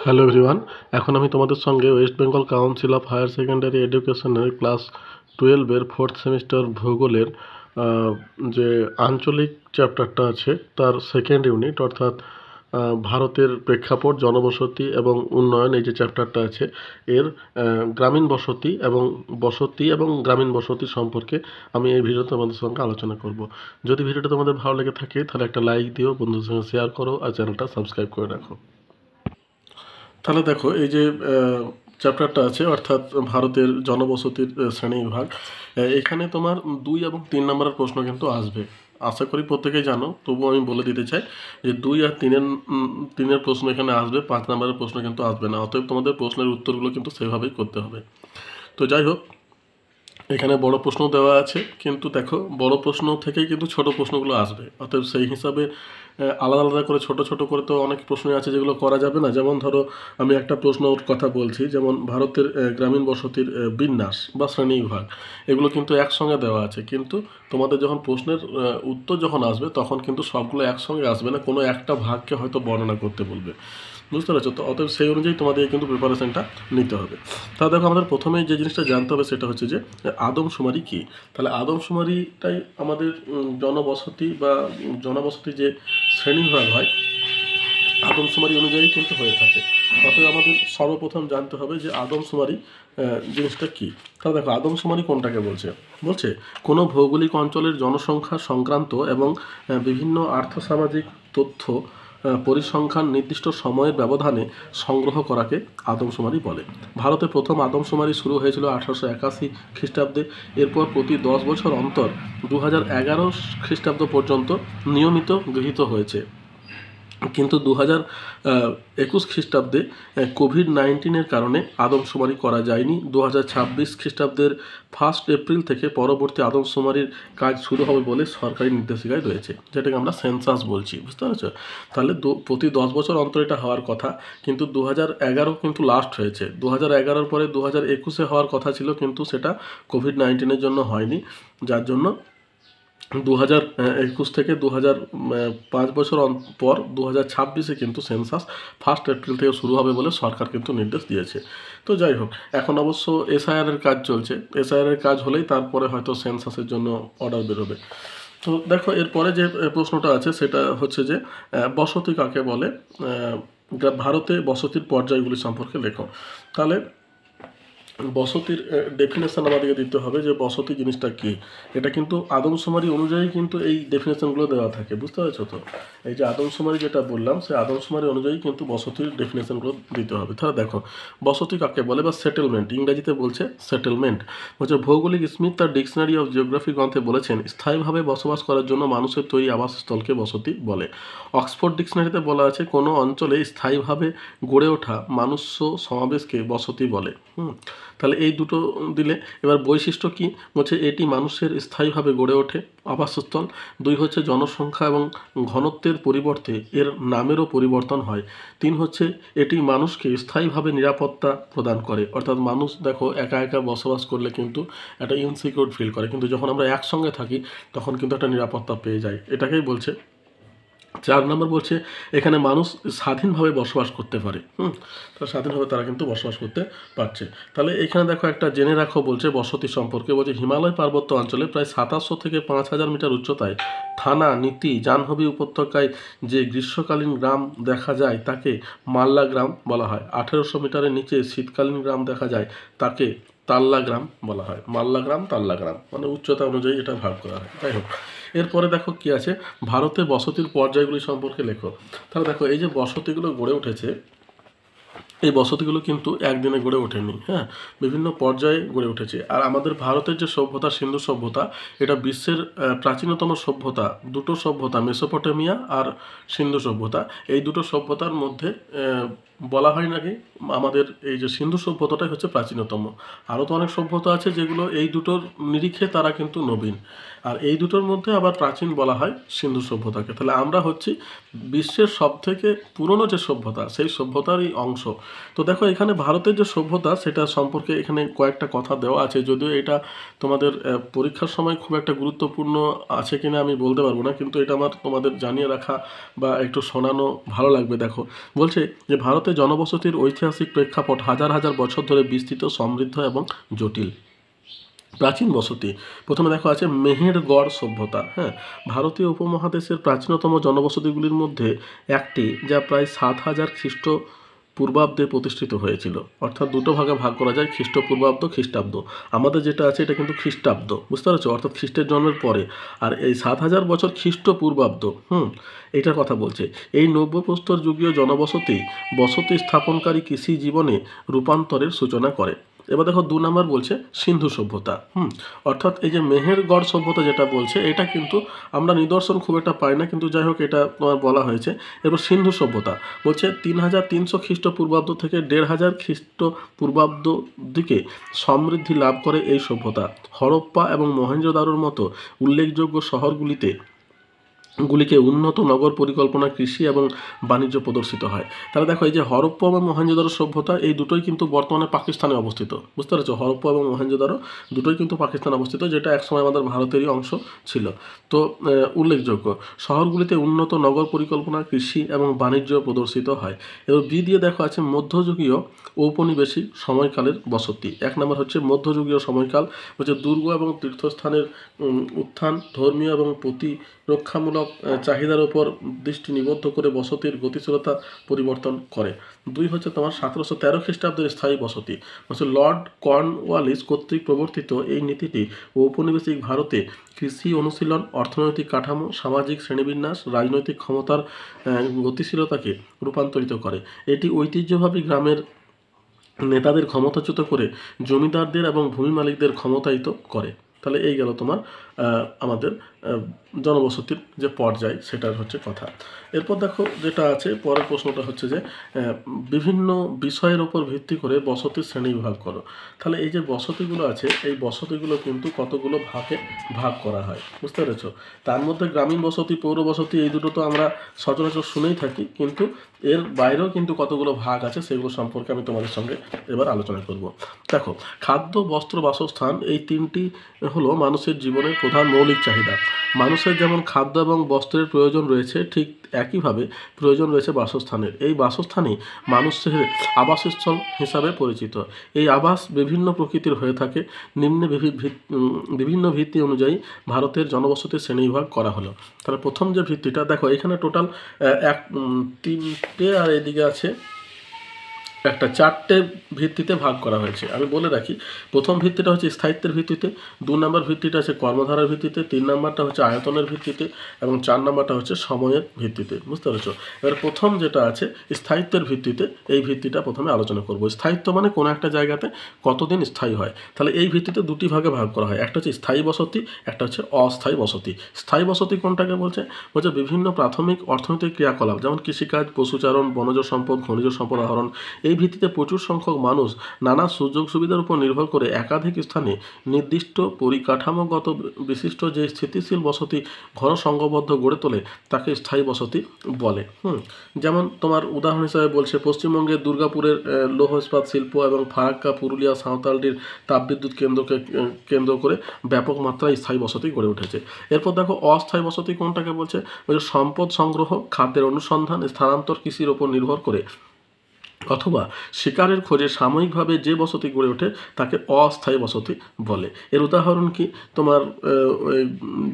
Hello everyone, এখন আমি তোমাদের সঙ্গে West Bengal Council of Higher Secondary এডুকেশনের ক্লাস 12-এর 4th সেমিস্টার ভূগোলের যে আঞ্চলিক চ্যাপ্টারটা আছে তার সেকেন্ড ইউনিট অর্থাৎ ভারতের প্রেক্ষাপট, জনবসতি এবং উন্নয়ন, এই যে চ্যাপ্টারটা আছে এর গ্রামীণ বসতি এবং গ্রামীণ বসতি সম্পর্কে আমি এই ভিডিওতে তোমাদের সঙ্গে আলোচনা করব। যদি ভিডিওটা তোমাদের ভালো লেগে থাকে তাহলে একটা লাইক দিও, বন্ধুদের সঙ্গে শেয়ার করো আর চ্যানেলটা সাবস্ক্রাইব করে রাখো। তাহলে দেখো, এই যে চ্যাপ্টারটা আছে অর্থাৎ ভারতের জনবসতির শ্রেণীবিভাগ, এখানে তোমার 2 এবং 3 নম্বরের প্রশ্ন কিন্তু আসবে। আশা করি প্রত্যেকেই জানো, তবুও আমি বলে দিতে চাই যে 2 আর 3-এর প্রশ্ন এখানে আসবে, 5 নম্বরের প্রশ্ন কিন্তু আসবে না। অতএব তোমাদের প্রশ্নের উত্তরগুলো কিন্তু সেভাবেই করতে হবে। তো যাই হোক, এখানে বড় প্রশ্ন দেওয়া আছে, কিন্তু দেখো বড় প্রশ্ন থেকেই কিন্তু ছোট প্রশ্নগুলো আসবে। অর্থাৎ সেই হিসাবে আলাদা আলাদা করে ছোট ছোট করে তো অনেক প্রশ্নই আছে যেগুলো করা যাবে না। যেমন ধরো, আমি একটা প্রশ্নর কথা বলছি, যেমন ভারতের গ্রামীণ বসতির বিন্যাস বা শ্রেণীবিভাগ, এগুলো কিন্তু একসঙ্গে দেওয়া আছে, কিন্তু তোমাদের যখন প্রশ্নের উত্তর যখন আসবে তখন কিন্তু সবগুলো একসঙ্গে আসবে না, কোনো একটা ভাগকে হয়তো বর্ণনা করতে বলবে। বুঝতে পারছো তো? অতএব সেই অনুযায়ী তোমাদের কিন্তু প্রিপারেশনটা নিতে হবে। তা দেখো, আমাদের প্রথমেই যে জিনিসটা জানতে হবে সেটা হচ্ছে যে আদমশুমারি কী। তাহলে আদমশুমারিটাই আমাদের জনবসতি বা জনবসতি যে শ্রেণীবিভাগ হয় আদমশুমারি অনুযায়ী কিন্তু হয়ে থাকে। অতএব আমাদের সর্বপ্রথম জানতে হবে যে আদমশুমারি জিনিসটা কী। তাহলে দেখো, আদমশুমারি কোনটাকে বলছে? বলছে কোনো ভৌগোলিক অঞ্চলের জনসংখ্যা সংক্রান্ত এবং বিভিন্ন আর্থসামাজিক তথ্য পরিসংখ্যান নির্দিষ্ট সময়ের ব্যবধানে সংগ্রহ করাকে আদমশুমারি বলে। ভারতে প্রথম আদমশুমারি শুরু হয়েছিল 1881 খ্রিস্টাব্দে। এরপর প্রতি 10 বছর অন্তর 2011 খ্রিস্টাব্দ পর্যন্ত নিয়মিত গৃহীত হয়েছে। কিন্তু 2021 খ্রিস্টাব্দে কোভিড-19-এর কারণে আদমশুমারি করা যায়নি। 2026 খ্রিস্টাব্দের 1 এপ্রিল থেকে পরবর্তী আদমশুমারির কাজ শুরু হবে বলে সরকারি নির্দেশিকায় রয়েছে, যেটাকে আমরা সেন্সাস বলছি। বুঝতে পারছো? তাহলে প্রতি 10 বছর অন্তর এটা হওয়ার কথা, কিন্তু 2011 কিন্তু লাস্ট হয়েছে। 2011-র পরে 2021-এ হওয়ার কথা ছিল, কিন্তু সেটা কোভিড-19-এর জন্য হয়নি, যার জন্য 2021 থেকে 2005 বছর পর 2026-এ কিন্তু সেন্সাস 1 এপ্রিল থেকে শুরু হবে বলে সরকার কিন্তু নির্দেশ দিয়েছে। তো যাই হোক, এখন অবশ্য এসআইআরের কাজ চলছে। এসআইআরের কাজ হলেই তারপরে হয়তো সেন্সাসের জন্য অর্ডার বেরোবে। তো দেখো, এরপরে যে প্রশ্নটা আছে সেটা হচ্ছে যে বসতি কাকে বলে। ভারতে বসতির পর্যায়গুলি সম্পর্কে লেখো। তাহলে বসতির ডেফিনেশন আমাদেরকে দিতে হবে যে বসতি জিনিসটা কী। এটা কিন্তু আদমশুমারি অনুযায়ী কিন্তু এই ডেফিনেশনগুলো দেওয়া থাকে। বুঝতে পারছো তো? এই যে আদমশুমারি যেটা বললাম, সেই আদমশুমারি অনুযায়ী কিন্তু বসতির ডেফিনেশনগুলো দিতে হবে। তাহলে দেখো, বসতি কাকে বলে বা সেটেলমেন্ট, ইংরাজিতে বলছে সেটেলমেন্ট। হচ্ছে ভৌগোলিক স্মিথ তার ডিকশনারি অফ জিওগ্রাফি গ্রন্থে বলেছেন, স্থায়ীভাবে বসবাস করার জন্য মানুষের তৈরি আবাসস্থলকে বসতি বলে। অক্সফোর্ড ডিকশনারিতে বলা আছে, কোনো অঞ্চলে স্থায়ীভাবে গড়ে ওঠা মানুষ্য সমাবেশকে বসতি বলে। তাহলে এই দুটো দিলে। এবার বৈশিষ্ট্য কি বলছে? এটি মানুষের স্থায়ীভাবে গড়ে ওঠে আবাসস্থল। 2 হচ্ছে জনসংখ্যা এবং ঘনত্বের পরিবর্তে এর নামেরও পরিবর্তন হয়। 3 হচ্ছে এটি মানুষকে স্থায়ীভাবে নিরাপত্তা প্রদান করে। অর্থাৎ মানুষ দেখো একা একা বসবাস করলে কিন্তু একটা ইনসিকিউর ফিল করে, কিন্তু যখন আমরা একসঙ্গে থাকি তখন কিন্তু একটা নিরাপত্তা পেয়ে যাই। এটাকেই বলছে। 4 নম্বর বলছে এখানে মানুষ স্বাধীনভাবে বসবাস করতে পারে। তো স্বাধীনভাবে তারা কিন্তু বসবাস করতে পারছে। তাহলে এখানে দেখো একটা জেনে রাখো বলছে বসতি সম্পর্কে। বলছে হিমালয় পার্বত্য অঞ্চলে প্রায় 2700 থেকে 5000 মিটার উচ্চতায় থানা, নীতি, জাহ্নবী উপত্যকায় যে গ্রীষ্মকালীন গ্রাম দেখা যায় তাকে মাল্লা গ্রাম বলা হয়। 1800 মিটারের নিচে শীতকালীন গ্রাম দেখা যায় তাকে তাল্লা গ্রাম বলা হয়। মাল্লা গ্রাম, তাল্লা গ্রাম, মানে উচ্চতা অনুযায়ী এটা ভাগ করা হয়। যাই হোক, এরপরে দেখো কি আছে, ভারতে বসতির পর্যায়গুলি সম্পর্কে লেখো। তাহলে দেখো, এই যে বসতিগুলো গড়ে উঠেছে, এই বসতিগুলো কিন্তু একদিনে গড়ে ওঠেনি। বিভিন্ন পর্যায়ে গড়ে উঠেছে। আর আমাদের ভারতের যে সভ্যতা, সিন্ধু সভ্যতা, এটা বিশ্বের প্রাচীনতম সভ্যতা। দুটো সভ্যতা, মেসোপটেমিয়া আর সিন্ধু সভ্যতা, এই দুটো সভ্যতার মধ্যে বলা হয় নাকি আমাদের এই যে সিন্ধু সভ্যতাটাই হচ্ছে প্রাচীনতম। আরও তো অনেক সভ্যতা আছে যেগুলো এই দুটোর নিরিখে তারা কিন্তু নবীন, আর এই দুটোর মধ্যে আবার প্রাচীন বলা হয় সিন্ধু সভ্যতাকে। তাহলে আমরা হচ্ছি বিশ্বের সবথেকে পুরনো যে সভ্যতা, সেই সভ্যতারই অংশ। তো দেখো, এখানে ভারতের যে সভ্যতা সেটা সম্পর্কে এখানে কয়েকটা কথা দেওয়া আছে, যদিও এটা তোমাদের পরীক্ষার সময় খুব একটা গুরুত্বপূর্ণ আছে কিনা আমি বলতে পারবো না, কিন্তু এটা আমার তোমাদের জানিয়ে রাখা বা একটু শোনানো ভালো লাগবে। দেখো, বলছে যে ভারতের ভারতে জনবসতির ঐতিহাসিক প্রেক্ষাপট হাজার হাজার বছর ধরে বিস্তৃত, সমৃদ্ধ এবং জটিল। প্রাচীন বসতি, প্রথমে দেখো আছে মেহেরগড় সভ্যতা। হ্যাঁ, ভারতীয় উপমহাদেশের প্রাচীনতম জনবসতিগুলির মধ্যে একটি, যা প্রায় 7000 খ্রিস্টপূর্বাব্দে প্রতিষ্ঠিত হয়েছিল। অর্থাৎ দুটো ভাগে ভাগ করা যায়, খ্রিস্টপূর্বাব্দ, খ্রিস্টাব্দ। আমাদের যেটা আছে এটা কিন্তু খ্রিস্টাব্দ, বুঝতে পারছো, অর্থাৎ খ্রিস্টের জন্মের পরে। আর এই 7000 বছর খ্রিস্টপূর্বাব্দ, এইটার কথা বলছে। এই নব্যপ্রস্তর যুগীয় জনবসতি বসতি স্থাপনকারী কৃষি জীবনে রূপান্তরের সূচনা করে। এবার দেখো 2 নম্বর বলছে সিন্ধু সভ্যতা। অর্থাৎ এই যে মেহেরগড় সভ্যতা যেটা বলছে, এটা কিন্তু আমরা নিদর্শন খুব একটা পাই না, কিন্তু যাই হোক এটা তোমার বলা হয়েছে। এরপর সিন্ধু সভ্যতা বলছে 3300 খ্রিস্টপূর্বাব্দ থেকে 1500 খ্রিস্টপূর্বাব্দ দিকে সমৃদ্ধি লাভ করে এই সভ্যতা। হরপ্পা এবং মহেঞ্জোদারোর মতো উল্লেখযোগ্য শহরগুলিকে উন্নত নগর পরিকল্পনা, কৃষি এবং বাণিজ্য প্রদর্শিত হয়। তাহলে দেখো এই যে হরপ্পা এবং মহেঞ্জোদারো সভ্যতা, এই দুটোই কিন্তু বর্তমানে পাকিস্তানে অবস্থিত, বুঝতে পারছো। হরপ্পা এবং মহেঞ্জোদারো দুটোই কিন্তু পাকিস্তানে অবস্থিত, যেটা একসময় আমাদের ভারতেরই অংশ ছিল। তো উল্লেখযোগ্য শহরগুলিতে উন্নত নগর পরিকল্পনা, কৃষি এবং বাণিজ্য প্রদর্শিত হয়। এবার বি দিয়ে দেখো আছে মধ্যযুগীয় ঔপনিবেশিক সময়কালের বসতি। 1 নম্বর হচ্ছে মধ্যযুগীয় সময়কাল, হচ্ছে দুর্গ এবং তীর্থস্থানের উত্থান, ধর্মীয় এবং প্রতিরক্ষামূলক চাহিদার উপর দৃষ্টি নিবদ্ধ করে বসতির গতিশীলতা পরিবর্তন করে। 2 হচ্ছে তোমার 1713 খ্রিস্টাব্দের স্থায়ী বসতি। হচ্ছে লর্ড কর্নওয়ালিস কর্তৃক প্রবর্তিত এই নীতিটি ঔপনিবেশিক ভারতে কৃষি অনুশীলন, অর্থনৈতিক কাঠামো, সামাজিক শ্রেণীবিন্যাস, রাজনৈতিক ক্ষমতার গতিশীলতাকে রূপান্তরিত করে। এটি ঐতিহ্যবাহী গ্রামের নেতাদের ক্ষমতাচ্যুত করে জমিদারদের এবং ভূমি মালিকদের ক্ষমতায়িত করে। তাহলে এই গেল তোমার আমাদের জনবসতির যে পর্যায়, সেটার হচ্ছে কথা। এরপর দেখো যেটা আছে পরের প্রশ্নটা হচ্ছে যে বিভিন্ন বিষয়ের উপর ভিত্তি করে বসতির শ্রেণীবিভাগ করো। তাহলে এই যে বসতিগুলো আছে, এই বসতিগুলো কিন্তু কতগুলো ভাগে ভাগ করা হয়, বুঝতে পেরেছ। তার মধ্যে গ্রামীণ বসতি, পৌর বসতি, এই দুটো তো আমরা সচরাচর শুনেই থাকি, কিন্তু এর বাইরেও কিন্তু কতগুলো ভাগ আছে, সেগুলো সম্পর্কে আমি তোমাদের সঙ্গে এবার আলোচনা করব। দেখো, খাদ্য, বস্ত্র, বাসস্থান, এই তিনটি হলো মানুষের জীবনের প্রধান মৌলিক চাহিদা। মানুষের যেমন খাদ্য এবং বস্ত্রের প্রয়োজন রয়েছে, ঠিক একইভাবে প্রয়োজন রয়েছে বাসস্থানের। এই বাসস্থানই মানুষের আবাসস্থল হিসাবে পরিচিত। এই আবাস বিভিন্ন প্রকৃতির হয়ে থাকে। নিম্নে বিভিন্ন ভিত্তি অনুযায়ী ভারতের জনবসতির শ্রেণীবিভাগ করা হলো। তাহলে প্রথম যে ভিত্তিটা দেখো, এখানে টোটাল 3টে আর এদিকে আছে একটা 4টে ভিত্তিতে ভাগ করা হয়েছে। আমি বলে রাখি, প্রথম ভিত্তিটা হচ্ছে স্থায়িত্বের ভিত্তিতে, 2 নম্বর ভিত্তিটা আছে কর্মধারার ভিত্তিতে, 3 নম্বরটা হচ্ছে আয়তনের ভিত্তিতে এবং 4 নম্বরটা হচ্ছে সময়ের ভিত্তিতে, বুঝতে পেরেছো। এবার প্রথম যেটা আছে স্থায়িত্বের ভিত্তিতে, এই ভিত্তিটা প্রথমে আলোচনা করব। স্থায়িত্ব মানে কোনো একটা জায়গাতে কতদিন স্থায়ী হয়। তাহলে এই ভিত্তিতে 2টি ভাগে ভাগ করা হয়, একটা হচ্ছে স্থায়ী বসতি, একটা হচ্ছে অস্থায়ী বসতি। স্থায়ী বসতি কোনটাকে বলছে বিভিন্ন প্রাথমিক অর্থনৈতিক ক্রিয়াকলাপ, যেমন কৃষিকাজ, পশুচারণ, বনজ সম্পদ, খনিজ সম্পদ আহরণ, এই ভিত্তিতে প্রচুর সংখ্যক মানুষ নানা সুযোগ সুবিধার উপর নির্ভর করে একাধিক স্থানে নির্দিষ্ট পরিকাঠামোগত বিশিষ্ট যে স্থিতিশীল বসতি ঘন সংঘবদ্ধ গড়ে তোলে, তাকে স্থায়ী বসতি বলে। যেমন তোমার উদাহরণ হিসাবে বলছে, পশ্চিমবঙ্গের দুর্গাপুরের লৌহ ইস্পাত শিল্প এবং ফারাক্কা, পুরুলিয়া, সাঁওতালডির তাপবিদ্যুৎ কেন্দ্রকে কেন্দ্র করে ব্যাপক মাত্রায় স্থায়ী বসতি গড়ে উঠেছে। এরপর দেখো অস্থায়ী বসতি কোনটাকে বলছে, সম্পদ সংগ্রহ, খাদ্যের অনুসন্ধান, স্থানান্তর, কৃষির ওপর নির্ভর করে অথবা শিকারের খোঁজে সাময়িকভাবে যে বসতি গড়ে ওঠে তাকে অস্থায়ী বসতি বলে। এর উদাহরণ কি, তোমার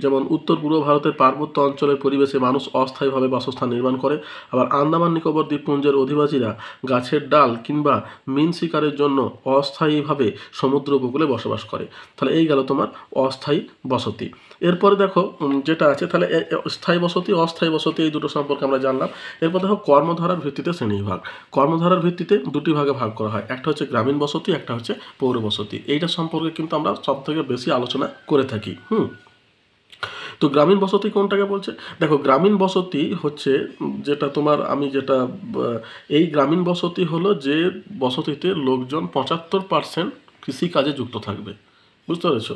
যেমন উত্তর পূর্ব ভারতের পার্বত্য অঞ্চলের পরিবেশে মানুষ অস্থায়ীভাবে বাসস্থান নির্মাণ করে। আবার আন্দামান নিকোবর দ্বীপপুঞ্জের অধিবাসীরা গাছের ডাল কিংবা মিন শিকারের জন্য অস্থায়ীভাবে সমুদ্র উপকূলে বসবাস করে। তাহলে এই গেল তোমার অস্থায়ী বসতি। এরপরে দেখো যেটা আছে, তাহলে স্থায়ী বসতি, অস্থায়ী বসতি, এই দুটো সম্পর্কে আমরা জানলাম। এরপর দেখো কর্মধারার ভিত্তিতে শ্রেণীবিভাগ। কর্মধারার ভিত্তিতে 2টি ভাগে ভাগ করা হয়, একটা হচ্ছে গ্রামীণ বসতি, একটা হচ্ছে পৌর বসতি। এইটা সম্পর্কে কিন্তু আমরা সবথেকে বেশি আলোচনা করে থাকি। তো গ্রামীণ বসতি কোনটাকে বলছে, দেখো গ্রামীণ বসতি হচ্ছে যেটা তোমার এই গ্রামীণ বসতি হলো যে বসতিতে লোকজন 75% কৃষিকাজে যুক্ত থাকবে, বুঝতে পেরেছ।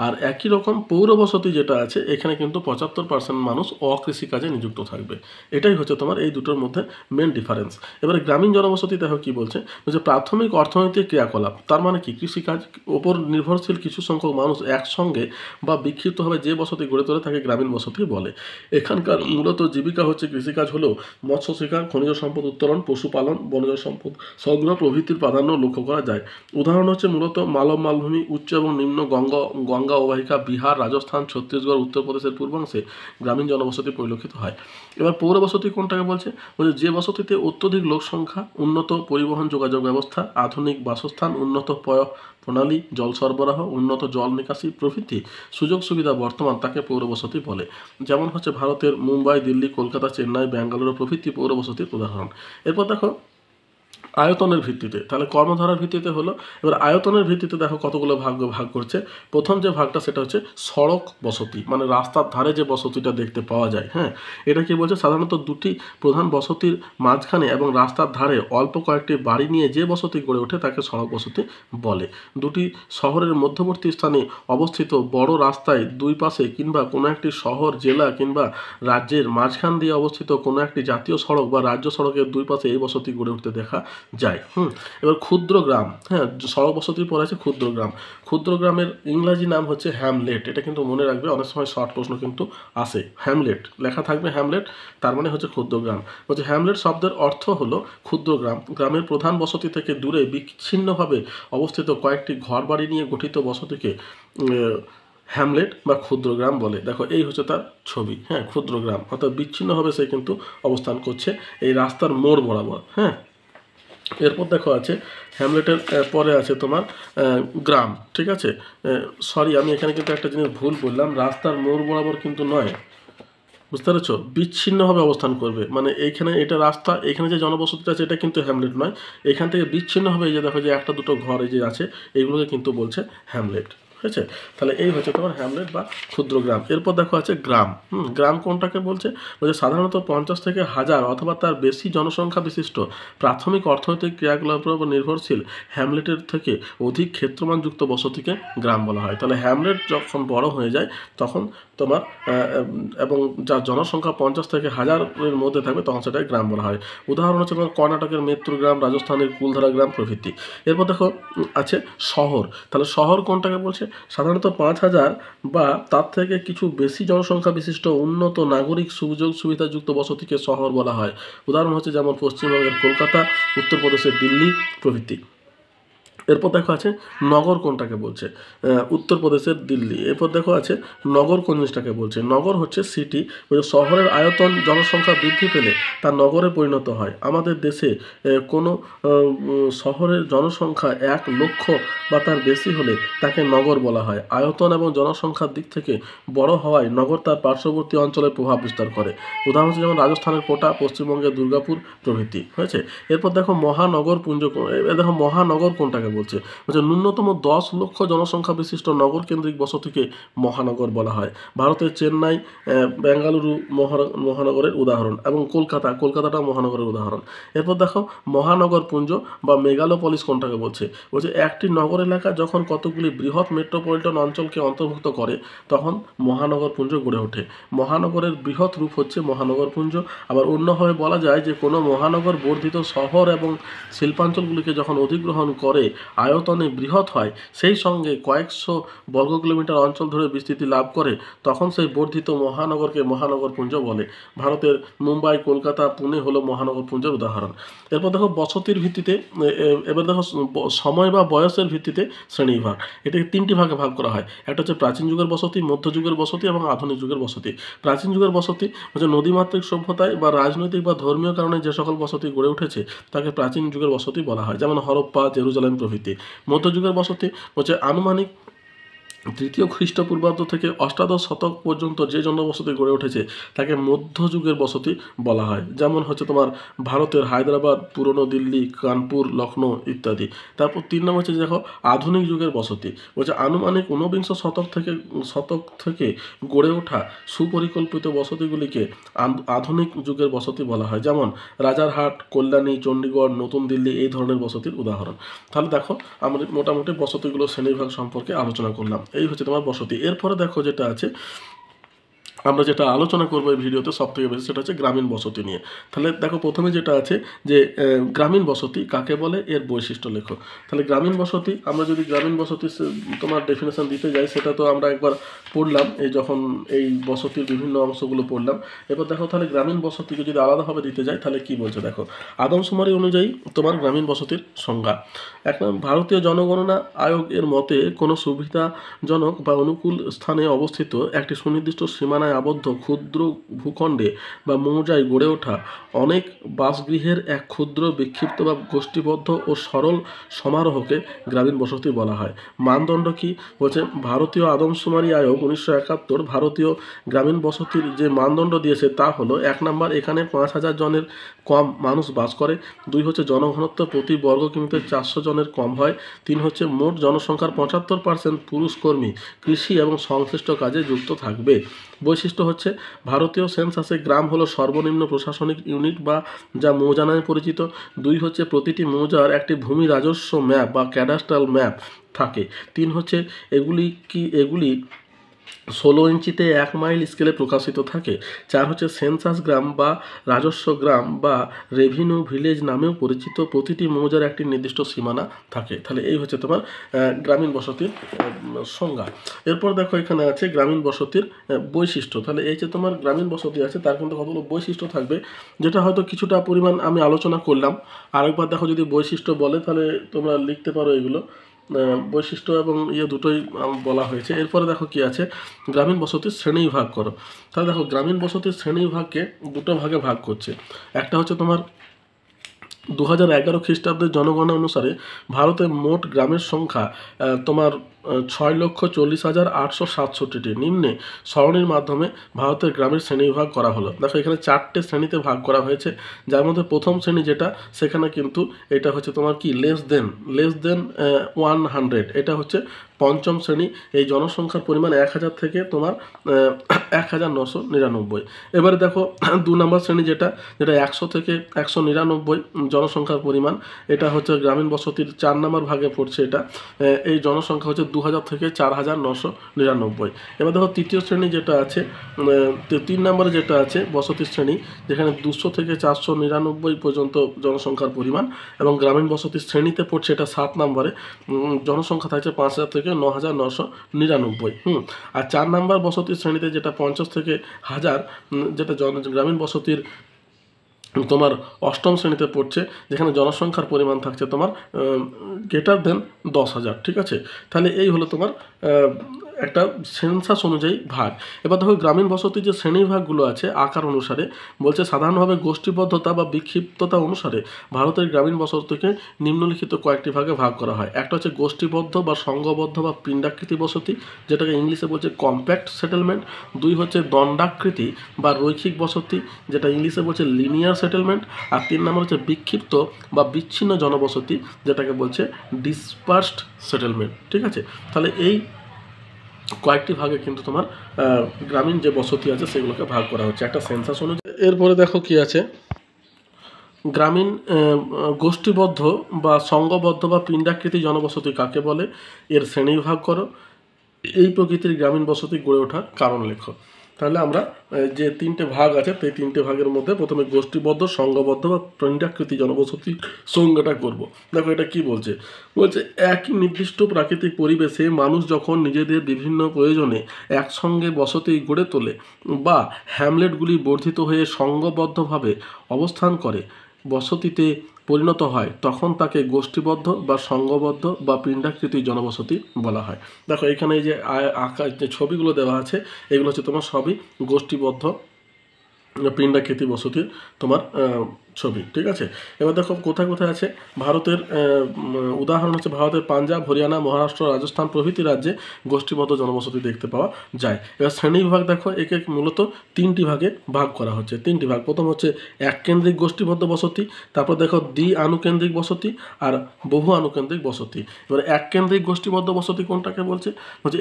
আর একই রকম পৌর বসতি যেটা আছে এখানে কিন্তু 75% মানুষ অকৃষিকাজে নিযুক্ত থাকবে। এটাই হচ্ছে তোমার এই দুটোর মধ্যে মেন ডিফারেন্স। এবারে গ্রামীণ জনবসতি দেখো কী বলছে, যে প্রাথমিক অর্থনৈতিক ক্রিয়াকলাপ, তার মানে কি কৃষিকাজ ওপর নির্ভরশীল কিছু সংখ্যক মানুষ একসঙ্গে বা বিক্ষিপ্তভাবে যে বসতি গড়ে তোলে তাকে গ্রামীণ বসতি বলে। এখানকার মূলত জীবিকা হচ্ছে কৃষিকাজ, হলেও মৎস্য শিকার, খনিজ সম্পদ উত্তোলন, পশুপালন, বনজ সম্পদ সংগ্রহ প্রভৃতির প্রাধান্য লক্ষ্য করা যায়। উদাহরণ হচ্ছে মূলত মালব মালভূমি, উচ্চ এবং নিম্ন গঙ্গা অববাহিকা, বিহার, রাজস্থান, ছত্তিশগড়, উত্তরপ্রদেশের পূর্বাংশে গ্রামীণ জনবসতি পরিলক্ষিত হয়। এবার পৌর বসতি কোনটাকে বলছে, যে বসতিতে অত্যধিক লোক সংখ্যা, উন্নত পরিবহন যোগাযোগ ব্যবস্থা, আধুনিক বাসস্থান, উন্নত প্রণালী, জল সরবরাহ, উন্নত জল নিকাশি প্রভৃতি সুযোগ সুবিধা বর্তমান, তাকে পৌর বসতি বলে। যেমন হচ্ছে ভারতের মুম্বাই, দিল্লি, কলকাতা, চেন্নাই, ব্যাঙ্গালোর প্রভৃতি পৌর বসতির উদাহরণ। এরপর দেখো আয়তনের ভিত্তিতে, তাহলে কর্মধারার ভিত্তিতে হলো। এবার আয়তনের ভিত্তিতে দেখো কতগুলো ভাগ করছে। প্রথম যে ভাগটা সেটা হচ্ছে সড়ক বসতি, মানে রাস্তার ধারে যে বসতিটা দেখতে পাওয়া যায়। হ্যাঁ, এটা কি বলছে, সাধারণত দুটি প্রধান বসতির মাঝখানে এবং রাস্তার ধারে অল্প কয়েকটি বাড়ি নিয়ে যে বসতি গড়ে ওঠে তাকে সড়ক বসতি বলে। দুটি শহরের মধ্যবর্তী স্থানে অবস্থিত বড় রাস্তায় দুই পাশে কিংবা কোনো একটি শহর, জেলা কিংবা রাজ্যের মাঝখান দিয়ে অবস্থিত কোনো একটি জাতীয় সড়ক বা রাজ্য সড়কের দুই পাশে এই বসতি গড়ে উঠতে দেখা যায়। এবার ক্ষুদ্র গ্রাম, হ্যাঁ, সড়ক বসতির পরে আছে ক্ষুদ্র গ্রাম। ক্ষুদ্র গ্রামের ইংরাজি নাম হচ্ছে হ্যামলেট। এটা কিন্তু মনে রাখবে, অনেক সময় শর্ট প্রশ্ন কিন্তু আসে। হ্যামলেট লেখা থাকবে, হ্যামলেট তার মানে হচ্ছে ক্ষুদ্র গ্রাম। বলছে হ্যামলেট শব্দের অর্থ হলো ক্ষুদ্র গ্রাম, গ্রামের প্রধান বসতি থেকে দূরে বিচ্ছিন্নভাবে অবস্থিত কয়েকটি ঘর বাড়ি নিয়ে গঠিত বসতিকে হ্যামলেট বা ক্ষুদ্র গ্রাম বলে। দেখো এই হচ্ছে তার ছবি। হ্যাঁ, ক্ষুদ্র গ্রাম অর্থাৎ বিচ্ছিন্নভাবে সে কিন্তু অবস্থান করছে এই রাস্তার মোড় বরাবর। হ্যাঁ, এরপর দেখো আছে হ্যামলেটের পরে আছে তোমার গ্রাম। ঠিক আছে, সরি আমি এখানে কিন্তু একটা জিনিস ভুল বললাম, রাস্তার মোড় বরাবর কিন্তু নয়, বুঝতে পেরেছো, বিচ্ছিন্নভাবে অবস্থান করবে। মানে এইখানে এটা রাস্তা, এখানে যে জনবসতিটা আছে এটা কিন্তু হ্যামলেট নয়, এখান থেকে বিচ্ছিন্নভাবে এই যে দেখো যে একটা দুটো ঘর এই যে আছে এইগুলোকে কিন্তু বলছে হ্যামলেট। ঠিক আছে, তাহলে এই হচ্ছে তোমার হ্যামলেট বা ক্ষুদ্র গ্রাম। এরপর দেখো আছে গ্রাম। গ্রাম কোনটাকে বলছে, সাধারণত 50 থেকে 1000 অথবা তার বেশি জনসংখ্যা বিশিষ্ট প্রাথমিক অর্থনৈতিক ক্রিয়াকলাপের উপর নির্ভরশীল হ্যামলেটের থেকে অধিক ক্ষেত্রমানযুক্ত বসতিকে গ্রাম বলা হয়। তাহলে হ্যামলেট যখন বড় হয়ে যায় তখন তোমার এবং যার জনসংখ্যা 50 থেকে 1000-এর মধ্যে থাকবে তখন সেটাকে গ্রাম বলা হয়। উদাহরণ হচ্ছে তোমার কর্ণাটকের মেত্তুর গ্রাম, রাজস্থানের কুলধারা গ্রাম প্রভৃতি। এরপর দেখো আছে শহর। তাহলে শহর কোনটাকে বলছে, সাধারণত 5000 বা তার থেকে কিছু বেশি জনসংখ্যা বিশিষ্ট উন্নত নাগরিক সুযোগ সুবিধাযুক্ত বসতিকে শহর বলা হয়। উদাহরণ হচ্ছে যেমন পশ্চিমবঙ্গের কলকাতা, উত্তরপ্রদেশের দিল্লি প্রভৃতি। এরপর দেখো আছে নগর কোনটাকে বলছে, উত্তরপ্রদেশের দিল্লি। এরপর দেখো আছে নগর কোন জিনিসটাকে বলছে, নগর হচ্ছে সিটি, শহরের আয়তন জনসংখ্যা বৃদ্ধি পেলে তা নগরে পরিণত হয়। আমাদের দেশে কোনো শহরের জনসংখ্যা 1 লক্ষ বা তার বেশি হলে তাকে নগর বলা হয়। আয়তন এবং জনসংখ্যার দিক থেকে বড় হওয়ায় নগর তার পার্শ্ববর্তী অঞ্চলে প্রভাব বিস্তার করে। উদাহরণ হচ্ছে যেমন রাজস্থানের কোটা, পশ্চিমবঙ্গের দুর্গাপুর প্রভৃতি। হয়েছে, এরপর দেখো মহানগর পুঞ্জ। দেখো মহানগর কোনটাকে বলছে, ন্যূনতম 10 লক্ষ জনসংখ্যা বিশিষ্ট নগর কেন্দ্রিক বসতিকে মহানগর বলা হয়। ভারতের চেন্নাই, বেঙ্গালুরু মহানগরের উদাহরণ, এবং কলকাতাটা মহানগরের উদাহরণ। এরপর দেখো মহানগর পুঞ্জ বা মেগালোপলিস কোনটাকে বলছে, একটি নগর এলাকা যখন কতগুলি বৃহৎ মেট্রোপলিটন অঞ্চলকে অন্তর্ভুক্ত করে তখন মহানগর পুঞ্জ গড়ে ওঠে। মহানগরের বৃহৎ রূপ হচ্ছে মহানগর পুঞ্জ। আবার অন্যভাবে বলা যায় যে কোনো মহানগর বর্ধিত শহর এবং শিল্পাঞ্চলগুলিকে যখন অধিগ্রহণ করে আয়তনে বৃহৎ হয়, সেই সঙ্গে কয়েকশো বর্গ কিলোমিটার অঞ্চল ধরে বিস্তৃতি লাভ করে, তখন সেই বর্ধিত মহানগরকে মহানগরপুঞ্জ বলে। ভারতের মুম্বাই, কলকাতা, পুনে হলো মহানগরপুঞ্জের উদাহরণ। এরপর দেখো বসতির ভিত্তিতে, এবার দেখো সময় বা বয়সের ভিত্তিতে শ্রেণীবিভাগ। এটাকে 3টি ভাগে ভাগ করা হয়। একটা হচ্ছে প্রাচীন যুগের বসতি, মধ্যযুগের বসতি এবং আধুনিক যুগের বসতি। প্রাচীন যুগের বসতি হচ্ছে নদীমাতৃক সভ্যতায় বা রাজনৈতিক বা ধর্মীয় কারণে যে সকল বসতি গড়ে উঠেছে তাকে প্রাচীন যুগের বসতি বলা হয়, যেমন হরপ্পা, জেরুজালেম প্রভৃতি। মধ্যযুগের বসতি হচ্ছে আনুমানিক 3য় খ্রিস্টপূর্বাব্দ থেকে 8শ শতক পর্যন্ত যে জনবসতি গড়ে উঠেছে তাকে মধ্যযুগের বসতি বলা হয়, যেমন হচ্ছে তোমার ভারতের হায়দ্রাবাদ, পুরনো দিল্লি, কানপুর, লখনৌ ইত্যাদি। তারপর 3 নম্বর হচ্ছে দেখো আধুনিক যুগের বসতি, আনুমানিক 49 শতক থেকে গড়ে ওঠা সুপরিকল্পিত বসতিগুলিকে আধুনিক যুগের বসতি বলা হয়, যেমন রাজারহাট, কল্যাণী, চণ্ডীগড়, নতুন দিল্লি এই ধরনের বসতির উদাহরণ। তাহলে দেখো আমরা মোটামুটি বসতিগুলো শ্রেণীবিভাগ সম্পর্কে আলোচনা করলাম। এই হচ্ছে তোমার বসতি। এরপরে দেখো যেটা আছে, আমরা যেটা আলোচনা করবো এই ভিডিওতে সবথেকে বেশি, সেটা হচ্ছে গ্রামীণ বসতি নিয়ে। তাহলে দেখো প্রথমে যেটা আছে যে গ্রামীণ বসতি কাকে বলে, এর বৈশিষ্ট্য লেখো। তাহলে গ্রামীণ বসতি, আমরা যদি গ্রামীণ বসতি তোমার ডেফিনেশন দিতে যাই, সেটা তো আমরা একবার পড়লাম এই যখন এই বসতির বিভিন্ন অংশগুলো পড়লাম। এবার দেখো তাহলে গ্রামীণ বসতিকে যদি আলাদাভাবে দিতে যাই তাহলে কি বলছে দেখো, আদমশুমারি অনুযায়ী তোমার গ্রামীণ বসতির সংজ্ঞা। এক ভারতীয় জনগণনা আয়োগ এর মতে কোনো সুবিধাজনক বা অনুকূল স্থানে অবস্থিত একটি সুনির্দিষ্ট সীমানায় আবদ্ধ ক্ষুদ্র ভূখণ্ডে বা মৌজায় গড়ে ওঠা অনেক বাসগৃহের এক ক্ষুদ্র বিক্ষিপ্ত বা গোষ্ঠীবদ্ধ ও সরল সমারোহকে গ্রামীণ বসতি বলা হয়। মানদণ্ড কি বলছে, ভারতীয় আদমশুমারি আয়োগ 1971 ভারতীয় গ্রামীণ বসতির যে মানদণ্ড দিয়েছে তা হলো, 1 নম্বর, এখানে 5,000 জনের কম মানুষ বাস করে। 2 হচ্ছে জনঘনত্ব প্রতি বর্গ কিমিতে 400 জনের কম হয়। 3 হচ্ছে মোট জনসংখ্যার 75% পুরুষ কর্মী কৃষি এবং সংশ্লিষ্ট কাজে যুক্ত থাকবে। বৈশিষ্ট্য হচ্ছে, ভারতীয় সেন্সাসে গ্রাম হলো সর্বনিম্ন প্রশাসনিক ইউনিট বা যা মৌজা নামে পরিচিত। 2 হচ্ছে প্রতিটি মৌজার একটি ভূমি রাজস্ব ম্যাপ বা ক্যাডাস্ট্রাল ম্যাপ থাকে। 3 হচ্ছে এগুলি 16 ইঞ্চিতে 1 মাইল স্কেলে প্রকাশিত থাকে। 4 হচ্ছে সেন্সাস গ্রাম বা রাজস্ব গ্রাম বা রেভিনিউ ভিলেজ নামেও পরিচিত, প্রতিটি মৌজার একটি নির্দিষ্ট সীমানা থাকে। তাহলে এই হচ্ছে তোমার গ্রামীণ বসতির সংজ্ঞা। এরপর দেখো এখানে আছে গ্রামীণ বসতির বৈশিষ্ট্য। তাহলে এই যে তোমার গ্রামীণ বসতি আছে তার কিন্তু কতগুলো বৈশিষ্ট্য থাকবে, যেটা হয়তো কিছুটা পরিমাণ আমি আলোচনা করলাম। আরেকবার দেখো যদি বৈশিষ্ট্য বলে তাহলে তোমরা লিখতে পারো এগুলো, বৈশিষ্ট্য এবং দুটোই বলা হয়েছে। এরপরে দেখো কি আছে, গ্রামীণ বসতির শ্রেণী ভাগ করো। তাহলে দেখো গ্রামীণ বসতির শ্রেণী ভাগকে দুটো ভাগে ভাগ করছে। একটা হচ্ছে তোমার 2011 খ্রিস্টাব্দের জনগণনা অনুসারে ভারতের মোট গ্রামের সংখ্যা তোমার 6,40,867টি। নিম্নে সরণির মাধ্যমে ভারতের গ্রামের শ্রেণীবিভাগ করা হলো। দেখো এখানে 4টে শ্রেণীতে ভাগ করা হয়েছে, যার মধ্যে প্রথম শ্রেণী যেটা, সেখানে কিন্তু এটা হচ্ছে তোমার কি লেস দেন 100, এটা হচ্ছে পঞ্চম শ্রেণী। এই জনসংখ্যার পরিমাণ 1000 থেকে তোমার 1999। এবারে দেখো 2 নম্বর শ্রেণী যেটা 100 থেকে 199 জনসংখ্যার পরিমাণ, এটা হচ্ছে গ্রামীণ বসতির 4 নম্বর ভাগে পড়ছে। এটা এই জনসংখ্যা হচ্ছে 2000 থেকে 4999। এবার দেখো তৃতীয় শ্রেণী যেটা আছে, 3 নম্বরে যেটা আছে বসতির শ্রেণী, যেখানে 200 থেকে 499 পর্যন্ত জনসংখ্যার পরিমাণ, এবং গ্রামীণ বসতির শ্রেণীতে পড়ছে এটা 7 নম্বরে, জনসংখ্যা থাকছে 5000 থেকে 9999। আর 4 নম্বর বসতির শ্রেণীতে যেটা 50 থেকে 1000, যেটা গ্রামীণ বসতির তোমার 8ম শ্রেণীতে পড়ছে, যেখানে জনসংখ্যার পরিমাণ থাকছে তোমার গ্রেটার দেন 10,000। ঠিক আছে, তাহলে এই হলো তোমার একটা সেন্সাস অনুযায়ী ভাগ। এবার দেখো গ্রামীণ বসতির যে শ্রেণীভাগগুলো আছে আকার অনুসারে, বলছে সাধারণভাবে গোষ্ঠীবদ্ধতা বা বিক্ষিপ্ততা অনুসারে ভারতের গ্রামীণ বসতিকে নিম্নলিখিত কয়েকটি ভাগে ভাগ করা হয়। একটা হচ্ছে গোষ্ঠীবদ্ধ বা সংঘবদ্ধ বা পিণ্ডাকৃতি বসতি, যেটাকে ইংলিশে বলছে কম্প্যাক্ট সেটেলমেন্ট। 2 হচ্ছে দণ্ডাকৃতি বা রৈখিক বসতি, যেটা ইংলিশে বলছে লিনিয়ার সেটেলমেন্ট। আর 3 নম্বর হচ্ছে বিক্ষিপ্ত বা বিচ্ছিন্ন জনবসতি, যেটাকে বলছে ডিসপার্সড সেটেলমেন্ট। ঠিক আছে, তাহলে এই কয়েকটি ভাগে কিন্তু তোমার গ্রামীণ যে বসতি আছে সেগুলোকে ভাগ করা হচ্ছে একটা সেন্সাস অনুযায়ী। এরপরে দেখো কি আছে, গ্রামীণ গোষ্ঠীবদ্ধ বা সংঘবদ্ধ বা পিণ্ডাকৃতি জনবসতি কাকে বলে, এর শ্রেণীবিভাগ করো। এই প্রকৃতির গ্রামীণ বসতি গড়ে ওঠার কারণ লেখো। তাহলে আমরা যে 3টে ভাগ আছে সেই 3টে ভাগের মধ্যে প্রথমে গোষ্ঠীবদ্ধ, সংঘবদ্ধ বা পিণ্ডাকৃতি জনবসতি সংজ্ঞাটা করব। দেখো এটা কি বলছে, একই নির্দিষ্ট প্রাকৃতিক পরিবেশে মানুষ যখন নিজেদের বিভিন্ন প্রয়োজনে একসঙ্গে বসতি গড়ে তোলে বা হ্যামলেটগুলি বর্ধিত হয়ে সংঘবদ্ধভাবে অবস্থান করে বসতিতে পরিণত হয়, তখন তাকে গোষ্ঠীবদ্ধ বা সংঘবদ্ধ বা পিণ্ডাকৃতি জনবসতি বলা হয়। দেখো এখানে এই যে আঁকা যে ছবিগুলো দেওয়া আছে এগুলো হচ্ছে তোমার সবই গোষ্ঠীবদ্ধ পিণ্ডাকৃতি বসতির তোমার ছবি। ঠিক আছে, এবার দেখো কোথায় কোথায় আছে ভারতের উদাহরণ হচ্ছে ভারতের পাঞ্জাব, হরিয়ানা, মহারাষ্ট্র, রাজস্থান প্রভৃতি রাজ্যে গোষ্ঠীবদ্ধ জনবসতি দেখতে পাওয়া যায়। এবার শ্রেণী বিভাগ দেখো, একে মূলত 3টি ভাগে ভাগ করা হচ্ছে। 3টি ভাগ, প্রথম হচ্ছে এককেন্দ্রিক গোষ্ঠীবদ্ধ বসতি, তারপর দেখো আনুকেন্দ্রিক বসতি আর বহু আনুকেন্দ্রিক বসতি। এবার এককেন্দ্রিক গোষ্ঠীবদ্ধ বসতি কোনটাকে বলছে,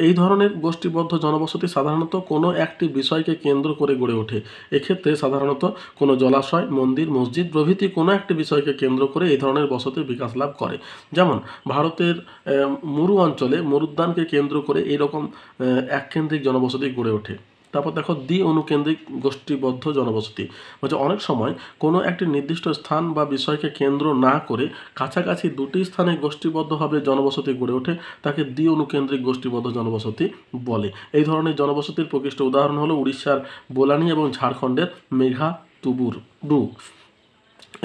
এই ধরনের গোষ্ঠীবদ্ধ জনবসতি সাধারণত কোনো একটি বিষয়কে কেন্দ্র করে গড়ে ওঠে। এক্ষেত্রে সাধারণত কোনো জলাশয়, মন্দির, মসজিদ মসজিদ প্রভৃতি কোনো একটি বিষয়কে কেন্দ্র করে এই ধরনের বসতির বিকাশ লাভ করে। যেমন ভারতের মরু অঞ্চলে মরুদ্যানকে কেন্দ্র করে এইরকম এককেন্দ্রিক জনবসতি গড়ে ওঠে। তারপর দেখো দ্বি অনুকেন্দ্রিক গোষ্ঠীবদ্ধ জনবসতি, বলছে অনেক সময় কোনো একটি নির্দিষ্ট স্থান বা বিষয়কে কেন্দ্র না করে কাছাকাছি দুটি স্থানে গোষ্ঠীবদ্ধভাবে জনবসতি গড়ে ওঠে, তাকে দ্বি অনুকেন্দ্রিক গোষ্ঠীবদ্ধ জনবসতি বলে। এই ধরনের জনবসতির প্রকৃষ্ট উদাহরণ হলো উড়িষ্যার বোলানি এবং ঝাড়খণ্ডের মেঘাতুবুরু।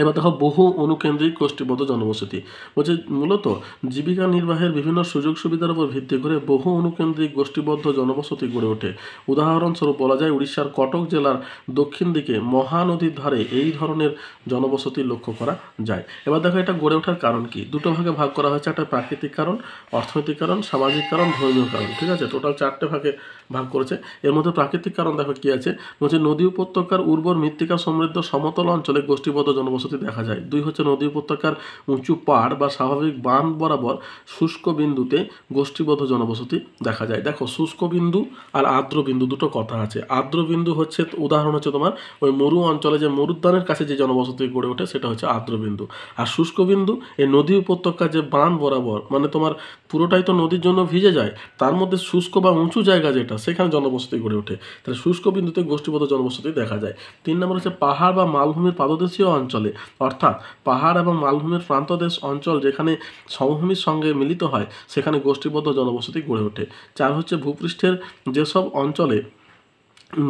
এবার দেখো বহু অনুকেন্দ্রিক গোষ্ঠীবদ্ধ জনবসতি, বলছে মূলত জীবিকা নির্বাহের বিভিন্ন সুযোগ সুবিধার উপর ভিত্তি করে বহু অনুকেন্দ্রিক গোষ্ঠীবদ্ধ জনবসতি গড়ে ওঠে। উদাহরণস্বরূপ বলা যায় উড়িষ্যার কটক জেলার দক্ষিণ দিকে মহানদীর ধারে এই ধরনের জনবসতি লক্ষ্য করা যায়। এবার দেখো এটা গড়ে ওঠার কারণ কি, দুটো ভাগে ভাগ করা হয়েছে, একটা প্রাকৃতিক কারণ, অর্থনৈতিক কারণ, সামাজিক কারণ, ধর্মীয় কারণ। ঠিক আছে, টোটাল 4টে ভাগে ভাগ করেছে। এর মধ্যে প্রাকৃতিক কারণ দেখো কি আছে, বলছে নদী উপত্যকার উর্বর মৃত্তিকা সমৃদ্ধ সমতল অঞ্চলে গোষ্ঠীবদ্ধ জনবসতি দেখা যায়। 2 হচ্ছে নদী উপত্যকার উঁচু পাড় বা স্বাভাবিক বাঁধ বরাবর শুষ্ক বিন্দুতে গোষ্ঠীবদ্ধ জনবসতি দেখা যায়। দেখো শুষ্ক বিন্দু আর আর্দ্র বিন্দু দুটো কথা আছে। আর্দ্র বিন্দু হচ্ছে উদাহরণ হচ্ছে তোমার ওই মরু অঞ্চলে যে মরুদ্যানের কাছে যে জনবসতি গড়ে ওঠে সেটা হচ্ছে আর্দ্র বিন্দু। আর শুষ্ক বিন্দু এই নদী উপত্যকার যে বাঁধ বরাবর, মানে তোমার পুরোটাই তো নদীর জন্য ভিজে যায়, তার মধ্যে শুষ্ক বা উঁচু জায়গা যেটা সেখানে জনবসতি গড়ে ওঠে, তাহলে শুষ্ক বিন্দুতে গোষ্ঠীবদ্ধ জনবসতি দেখা যায়। 3 নম্বর হচ্ছে পাহাড় বা মালভূমির পাদদেশীয় অঞ্চলে, অর্থাৎ পাহাড় এবং মালভূমির প্রান্তদেশ অঞ্চল যেখানে সমভূমির সঙ্গে মিলিত হয় সেখানে গোষ্ঠীবদ্ধ জনবসতি গড়ে ওঠে। 4 হচ্ছে ভূপৃষ্ঠের যেসব অঞ্চলে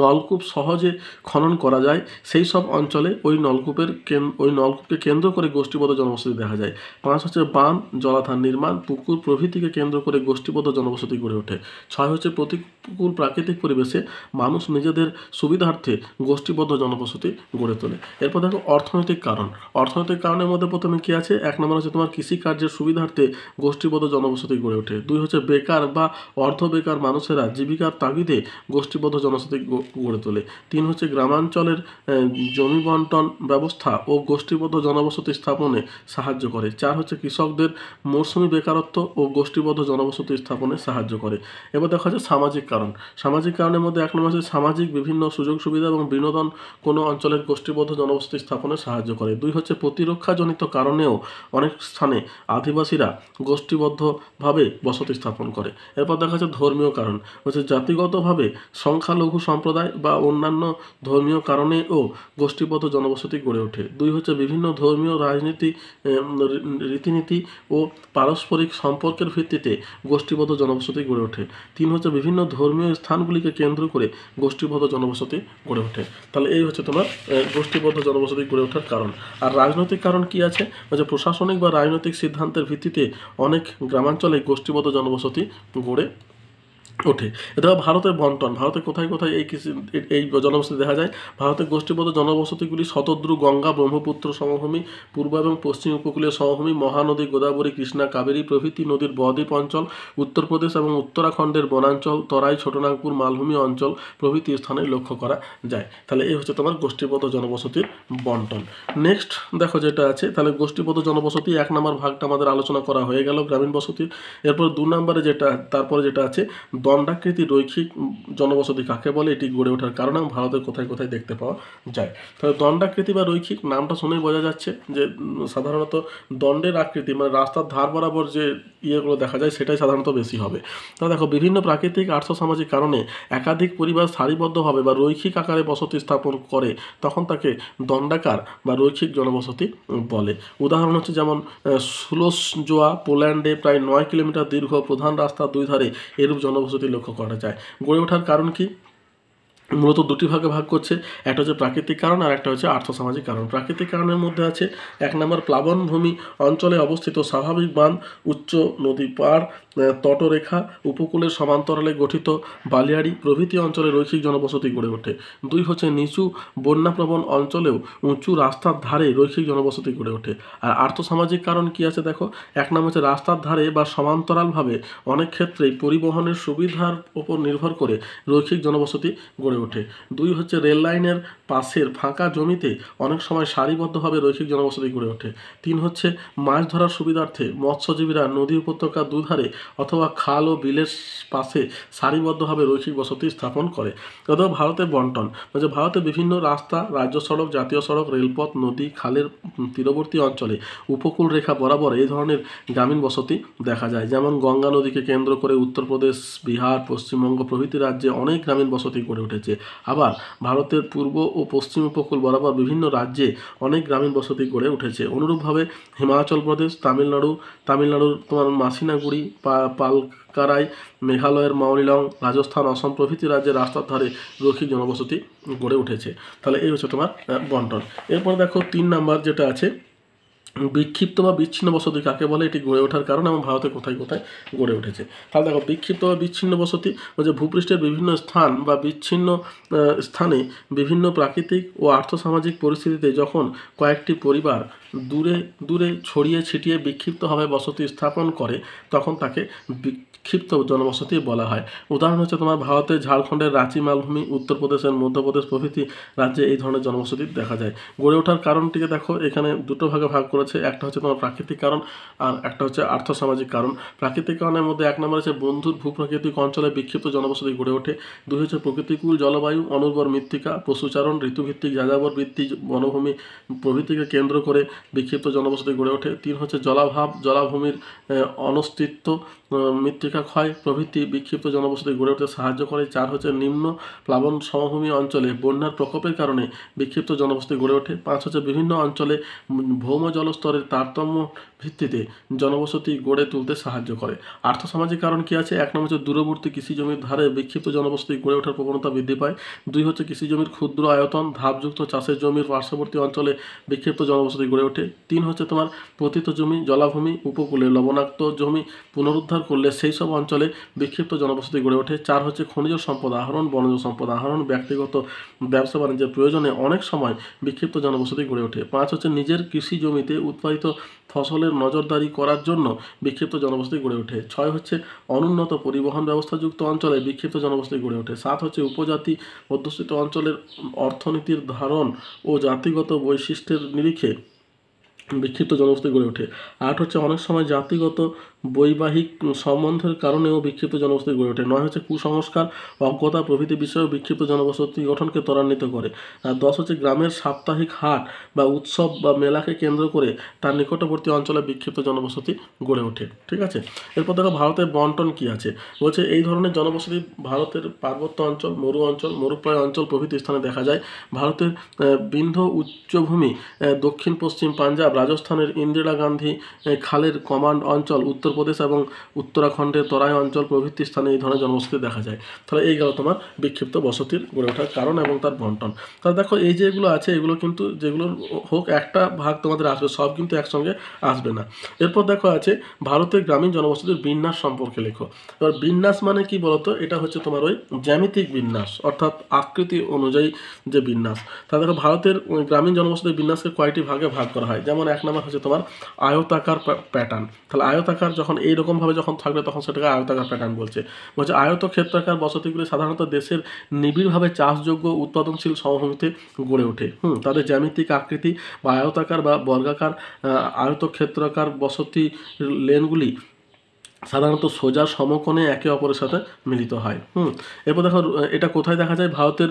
নলকূপ সহজে খনন করা যায় সেই সব অঞ্চলে ওই নলকূপকে কেন্দ্র করে গোষ্ঠীবদ্ধ জনবসতি দেখা যায়। 5 হচ্ছে বাঁধ, জলাধার নির্মাণ, পুকুর প্রভৃতিকে কেন্দ্র করে গোষ্ঠীবদ্ধ জনবসতি গড়ে ওঠে। 6 হচ্ছে প্রতিকূল প্রাকৃতিক পরিবেশে মানুষ নিজেদের সুবিধার্থে গোষ্ঠীবদ্ধ জনবসতি গড়ে তোলে। এরপর দেখো অর্থনৈতিক কারণ। অর্থনৈতিক কারণের মধ্যে প্রথমে কী আছে, 1 নম্বর হচ্ছে তোমার কৃষিকার্যের সুবিধার্থে গোষ্ঠীবদ্ধ জনবসতি গড়ে ওঠে। 2 হচ্ছে বেকার বা অর্ধ বেকার মানুষেরা জীবিকার তাগিদে গোষ্ঠীবদ্ধ জনবসতি গড়ে তোলে। 3 হচ্ছে গ্রামাঞ্চলের জমি বন্টন ব্যবস্থা ও গোষ্ঠীবদ্ধ জনবসতি স্থাপনে সাহায্য করে। 4 হচ্ছে কৃষকদের মৌসুমি বেকারত্ব ও গোষ্ঠীবদ্ধ জনবসতি স্থাপনে সাহায্য করে। এবার দেখা যাচ্ছে সামাজিক কারণ। সামাজিক কারণের মধ্যে 1 নম্বর হচ্ছে সামাজিক বিভিন্ন সুযোগ সুবিধা এবং বিনোদন কোনো অঞ্চলের গোষ্ঠীবদ্ধ জনবসতি স্থাপনে সাহায্য করে। 2 হচ্ছে প্রতিরক্ষাজনিত কারণেও অনেক স্থানে আদিবাসীরা গোষ্ঠীবদ্ধভাবে বসতি স্থাপন করে। এরপর দেখা যাচ্ছে ধর্মীয় কারণ, হচ্ছে জাতিগতভাবে সংখ্যালঘু সম্প্রদায় বা অন্যান্য ধর্মীয় কারণেও গোষ্ঠীবদ্ধ জনবসতি গড়ে ওঠে। 2 হচ্ছে বিভিন্ন ধর্মীয় রীতিনীতি ও পারস্পরিক সম্পর্কের ভিত্তিতে গোষ্ঠীবদ্ধ জনবসতি গড়ে ওঠে। 3 হচ্ছে বিভিন্ন ধর্মীয় স্থানগুলিকে কেন্দ্র করে গোষ্ঠীবদ্ধ জনবসতি গড়ে ওঠে। তাহলে এই হচ্ছে তোমার গোষ্ঠীবদ্ধ জনবসতি গড়ে ওঠার কারণ। আর রাজনৈতিক কারণ কি আছে, যে প্রশাসনিক বা রাজনৈতিক সিদ্ধান্তের ভিত্তিতে অনেক গ্রামাঞ্চলে গোষ্ঠীবদ্ধ জনবসতি গড়ে ওঠে। এটা ভারতের বন্টন। ভারতে কোথায় কোথায় এই জনবসতি দেখা যায়, ভারতের গোষ্ঠীবদ্ধ জনবসতিগুলি শতদ্রু, গঙ্গা, ব্রহ্মপুত্র সমভূমি, পূর্ব এবং পশ্চিম উপকূলীয় সমভূমি, মহানদী, গোদাবরী, কৃষ্ণা, কাবেরী প্রভৃতি নদীর বদ্বীপ অঞ্চল, উত্তরপ্রদেশ এবং উত্তরাখণ্ডের বনাঞ্চল, তরাই, ছোটনাগপুর মালভূমি অঞ্চল প্রভৃতি স্থানে লক্ষ্য করা যায়। তাহলে এই হচ্ছে তোমার গোষ্ঠীবদ্ধ জনবসতির বন্টন। নেক্সট দেখো যেটা আছে, তাহলে গোষ্ঠীবদ্ধ জনবসতি 1 নম্বর ভাগটা আমাদের আলোচনা করা হয়ে গেল গ্রামীণ বসতির। এরপর 2 নম্বরে তারপরে যেটা আছে দণ্ডাকৃতি রৈখিক জনবসতি কাকে বলে, এটি গড়ে ওঠার কারণে ভারতের কোথায় কোথায় দেখতে পাওয়া যায়। তাহলে দণ্ডাকৃতি বা রৈখিক নামটা শুনেই বোঝা যাচ্ছে যে সাধারণত দণ্ডের আকৃতি, মানে রাস্তার ধার বরাবর যে ইয়েগুলো দেখা যায় সেটাই সাধারণত বেশি হবে। তাহলে দেখো বিভিন্ন প্রাকৃতিক আর্থসামাজিক কারণে একাধিক পরিবার সারিবদ্ধভাবে বা রৈখিক আকারে বসতি স্থাপন করে তখন তাকে দণ্ডাকার বা রৈখিক জনবসতি বলে। উদাহরণ হচ্ছে যেমন সুলোসজোয়া পোল্যান্ডে প্রায় 9 কিলোমিটার দীর্ঘ প্রধান রাস্তার 2 ধারে এরূপ জনবসতি লক্ষ্য করা যায়। গড়ে ওঠার কারণ কি, মূলত 2টি ভাগে ভাগ করছে, একটা হচ্ছে প্রাকৃতিক কারণ আর একটা হচ্ছে আর্থসামাজিক কারণ। প্রাকৃতিক কারণের মধ্যে আছে 1 নম্বর প্লাবনভূমি অঞ্চলে অবস্থিত স্বাভাবিক বাঁধ, উচ্চ নদী পাড়, তটরেখা, উপকূলের সমান্তরালে গঠিত বালিয়াড়ি প্রভৃতি অঞ্চলে রৈখিক জনবসতি গড়ে ওঠে। 2 হচ্ছে নিচু বন্যাপ্রবণ অঞ্চলেও উঁচু রাস্তার ধারে রৈখিক জনবসতি গড়ে ওঠে। আর আর্থসামাজিক কারণ কি আছে দেখো, 1 নম্বর হচ্ছে রাস্তার ধারে বা সমান্তরালভাবে অনেক ক্ষেত্রেই পরিবহনের সুবিধার উপর নির্ভর করে রৈখিক জনবসতি গড়ে গড়ে ওঠে। 2 হচ্ছে রেল লাইনের পাশের ফাঁকা জমিতে অনেক সময় সারিবদ্ধভাবে রৈখিক জনবসতি গড়ে ওঠে। 3 হচ্ছে মাছ ধরার সুবিধার্থে মৎস্যজীবীরা নদী উপত্যকার দুধারে অথবা খাল ও বিলের পাশে সারিবদ্ধভাবে রৈখিক বসতি স্থাপন করে। অথবা ভারতের বন্টন, যে ভারতে বিভিন্ন রাস্তা, রাজ্য সড়ক, জাতীয় সড়ক, রেলপথ, নদী, খালের তীরবর্তী অঞ্চলে উপকূল রেখা বরাবর এই ধরনের গ্রামীণ বসতি দেখা যায়। যেমন গঙ্গা নদীকে কেন্দ্র করে উত্তরপ্রদেশ, বিহার, পশ্চিমবঙ্গ প্রভৃতি রাজ্যে অনেক গ্রামীণ বসতি গড়ে উঠেছে। আবার ভারতের পূর্ব ও পশ্চিম উপকূল বরাবর বিভিন্ন রাজ্যে অনেক গ্রামীণ বসতি গড়ে উঠেছে। অনুরূপভাবে হিমাচল প্রদেশ, তামিলনাড়ুর তোমার মাসিনাগুড়ি, পালকারাই, মেঘালয়ের মাউলিলং, রাজস্থান, অসম প্রভৃতি রাজ্যের রাস্তার ধারে রৈখিক জনবসতি গড়ে উঠেছে। তাহলে এই হচ্ছে তোমার বন্টন। এরপর দেখো 3 নাম্বার যেটা আছে, বিক্ষিপ্ত বা বিচ্ছিন্ন বসতি কাকে বলে, এটি গড়ে ওঠার কারণ এবং ভারতে কোথায় কোথায় গড়ে উঠেছে। তাহলে দেখো, বিক্ষিপ্ত বা বিচ্ছিন্ন বসতি যে ভূপৃষ্ঠের বিভিন্ন স্থান বা বিচ্ছিন্ন স্থানে বিভিন্ন প্রাকৃতিক ও আর্থসামাজিক পরিস্থিতিতে যখন কয়েকটি পরিবার দূরে দূরে ছড়িয়ে ছিটিয়ে বিক্ষিপ্তভাবে বসতি স্থাপন করে তখন তাকে বিক্ষিপ্ত জনবসতি বলা হয়। উদাহরণ হচ্ছে তোমার ভারতের ঝাড়খণ্ডের রাঁচি মালভূমি, উত্তরপ্রদেশের মধ্যপ্রদেশ প্রভৃতি রাজ্যে এই ধরনের জনবসতি দেখা যায়। গড়ে ওঠার কারণটিকে দেখো এখানে দুটো ভাগে ভাগ করেছে। একটা হচ্ছে তোমার প্রাকৃতিক কারণ আর একটা হচ্ছে আর্থসামাজিক কারণ। প্রাকৃতিক কারণের মধ্যে 1 নম্বর হচ্ছে বন্ধুর ভূপ্রাকৃতিক অঞ্চলে বিক্ষিপ্ত জনবসতি গড়ে ওঠে। 2 হচ্ছে প্রকৃতিকূল জলবায়ু, অনুর্বর মৃত্তিকা, পশুচারণ, ঋতুভিত্তিক যাযাবর বৃত্তি, বনভূমি প্রভৃতিকে কেন্দ্র করে বিক্ষিপ্ত জনবসতি গড়ে ওঠে। 3 হচ্ছে জলাভাব, জলাভূমির অনস্তিত্ব, মৃত্তিকা ক্ষয় প্রভৃতি বিক্ষিপ্ত জনবসতি গড়ে উঠতে সাহায্য করে। 4 হচ্ছে নিম্ন প্লাবন সমভূমি অঞ্চলে বন্যার প্রকোপের কারণে বিক্ষিপ্ত জনবসতি গড়ে ওঠে। 5 হচ্ছে বিভিন্ন অঞ্চলে ভৌম জলস্তরের তারতম্য ভিত্তিতে জনবসতি গড়ে তুলতে সাহায্য করে। আর্থসামাজিক কারণ কি আছে? 1 নম্বর হচ্ছে দূরবর্তী কৃষি জমির ধারে বিক্ষিপ্ত জনবসতি গড়ে ওঠার প্রবণতা বৃদ্ধি পায়। 2 হচ্ছে কৃষি জমির ক্ষুদ্র আয়তন, ধাপযুক্ত চাষের জমির পার্শ্ববর্তী অঞ্চলে বিক্ষিপ্ত জনবসতি গড়ে ওঠে। 3 হচ্ছে তোমার পতিত জমি, জলাভূমি, উপকূলে লবণাক্ত জমি পুনরুদ্ধার করলে সেই সব অঞ্চলে বিক্ষিপ্ত জনবসতি গড়ে ওঠে। 4 হচ্ছে খনিজ সম্পদ আহরণ, বনজ সম্পদ আহরণ, ব্যক্তিগত ব্যবসা বাণিজ্যের প্রয়োজনে অনেক সময় বিক্ষিপ্ত জনবসতি গড়ে ওঠে। 5 হচ্ছে নিজের কৃষি জমিতে উৎপাদিত ফসলের নজরদারি করার জন্য বিক্ষিপ্ত জনবসতি গড়ে ওঠে। 6 হচ্ছে অনুন্নত পরিবহন ব্যবস্থাযুক্ত অঞ্চলে বিক্ষিপ্ত জনবসতি গড়ে ওঠে। 7 হচ্ছে উপজাতি অধ্যুষিত অঞ্চলের অর্থনীতির ধারণ ও জাতিগত বৈশিষ্ট্যের নিরিখে বিক্ষিপ্ত জনবসতি গড়ে ওঠে। 8 হচ্ছে অনেক সময় জাতিগত বৈবাহিক সম্বন্ধের কারণেও বিক্ষিপ্ত জনবসতি গড়ে ওঠে। 9 হচ্ছে কুসংস্কার, অজ্ঞতা প্রভৃতি বিষয়েও বিক্ষিপ্ত জনবসতি গঠনকে ত্বরান্বিত করে। আর 10 হচ্ছে গ্রামের সাপ্তাহিক হাট বা উৎসব বা মেলাকে কেন্দ্র করে তার নিকটবর্তী অঞ্চলে বিক্ষিপ্ত জনবসতি গড়ে ওঠে। ঠিক আছে, এরপর দেখো ভারতের বন্টন কি আছে। বলছে এই ধরনের জনবসতি ভারতের পার্বত্য অঞ্চল, মরু অঞ্চল, মরুপ্রায় অঞ্চল প্রভৃতি স্থানে দেখা যায়। ভারতের বিন্ধ্য উচ্চভূমি, দক্ষিণ পশ্চিম পাঞ্জাব, রাজস্থানের ইন্দিরা গান্ধী খালের কমান্ড অঞ্চল, উত্তরপ্রদেশ এবং উত্তরাখণ্ডের তরাই অঞ্চল প্রভৃতি স্থানে এই ধরনের জনবসতি দেখা যায়। তাহলে এই গেল তোমার বিক্ষিপ্ত বসতির গড়ে ওঠার কারণ এবং তার বন্টন। তাহলে দেখো এই যেগুলো আছে এগুলো কিন্তু যেগুলোর হোক একটা ভাগ তোমাদের আসবে, সব কিন্তু একসঙ্গে আসবে না। এরপর দেখো আছে ভারতের গ্রামীণ জনবসতির বিন্যাস সম্পর্কে লেখো। এবার বিন্যাস মানে কি বলতো? এটা হচ্ছে তোমার ওই জ্যামিতিক বিন্যাস, অর্থাৎ আকৃতি অনুযায়ী যে বিন্যাস। তাহলে দেখো ভারতের গ্রামীণ জনবসতির বিন্যাসকে কয়টি ভাগে ভাগ করা হয়। যেমন 1 নম্বর হচ্ছে তোমার আয়তাকার প্যাটার্ন। তাহলে আয়তাকার যখন এইরকমভাবে যখন থাকবে তখন সেটাকে আয়তাকার প্যাটার্ন বলছে। আয়তক্ষেত্রাকার বসতিগুলি সাধারণত দেশের নিবিড়ভাবে চাষযোগ্য উৎপাদনশীল সমভূমিতে গড়ে ওঠে। তাদের জ্যামিতিক আকৃতি বা আয়তাকার বা বর্গাকার আয়তক্ষেত্রাকার বসতি লেনগুলি সাধারণত সোজা সমকোণে একে অপরের সাথে মিলিত হয়। এরপর দেখো এটা কোথায় দেখা যায়? ভারতের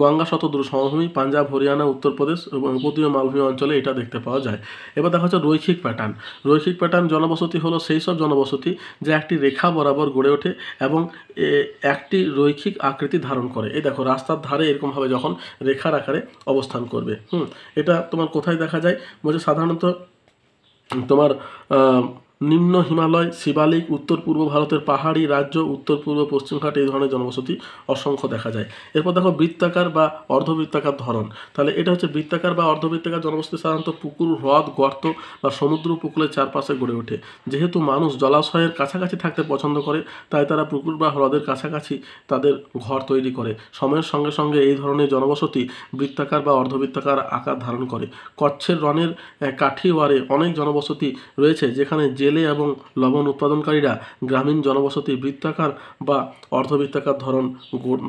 গঙ্গা শতদ্রু সমভূমি, পাঞ্জাব, হরিয়ানা, উত্তরপ্রদেশ এবং উপদ্বীপীয় মালভূমি অঞ্চলে এটা দেখতে পাওয়া যায়। এবার দেখা হচ্ছে রৈখিক প্যাটার্ন। রৈখিক প্যাটার্ন জনবসতি হলো সেই সব জনবসতি যা একটি রেখা বরাবর গড়ে ওঠে এবং একটি রৈখিক আকৃতি ধারণ করে। এই দেখো রাস্তার ধারে এরকমভাবে যখন রেখার আকারে অবস্থান করবে। এটা তোমার কোথায় দেখা যায়? বলছে সাধারণত তোমার নিম্ন হিমালয়, শিবালিক, উত্তর পূর্ব ভারতের পাহাড়ি রাজ্য, উত্তর পূর্ব পশ্চিমঘাট এই ধরনের জনবসতি অসংখ্য দেখা যায়। এরপর দেখো বৃত্তাকার বা অর্ধবৃত্তাকার ধরন। তাহলে এটা হচ্ছে বৃত্তাকার বা অর্ধবৃত্তাকার জনবসতি সাধারণত পুকুর, হ্রদ, গর্ত বা সমুদ্র উপকূলের চারপাশে গড়ে ওঠে। যেহেতু মানুষ জলাশয়ের কাছাকাছি থাকতে পছন্দ করে তাই তারা পুকুর বা হ্রদের কাছাকাছি তাদের ঘর তৈরি করে। সময়ের সঙ্গে সঙ্গে এই ধরনের জনবসতি বৃত্তাকার বা অর্ধবৃত্তাকার আকার ধারণ করে। কচ্ছের রণের কাঠিওয়ারে অনেক জনবসতি রয়েছে যেখানে জেলে এবং লবণ উৎপাদনকারীরা গ্রামীণ জনবসতি বৃত্তাকার বা অর্ধবৃত্তাকার ধরন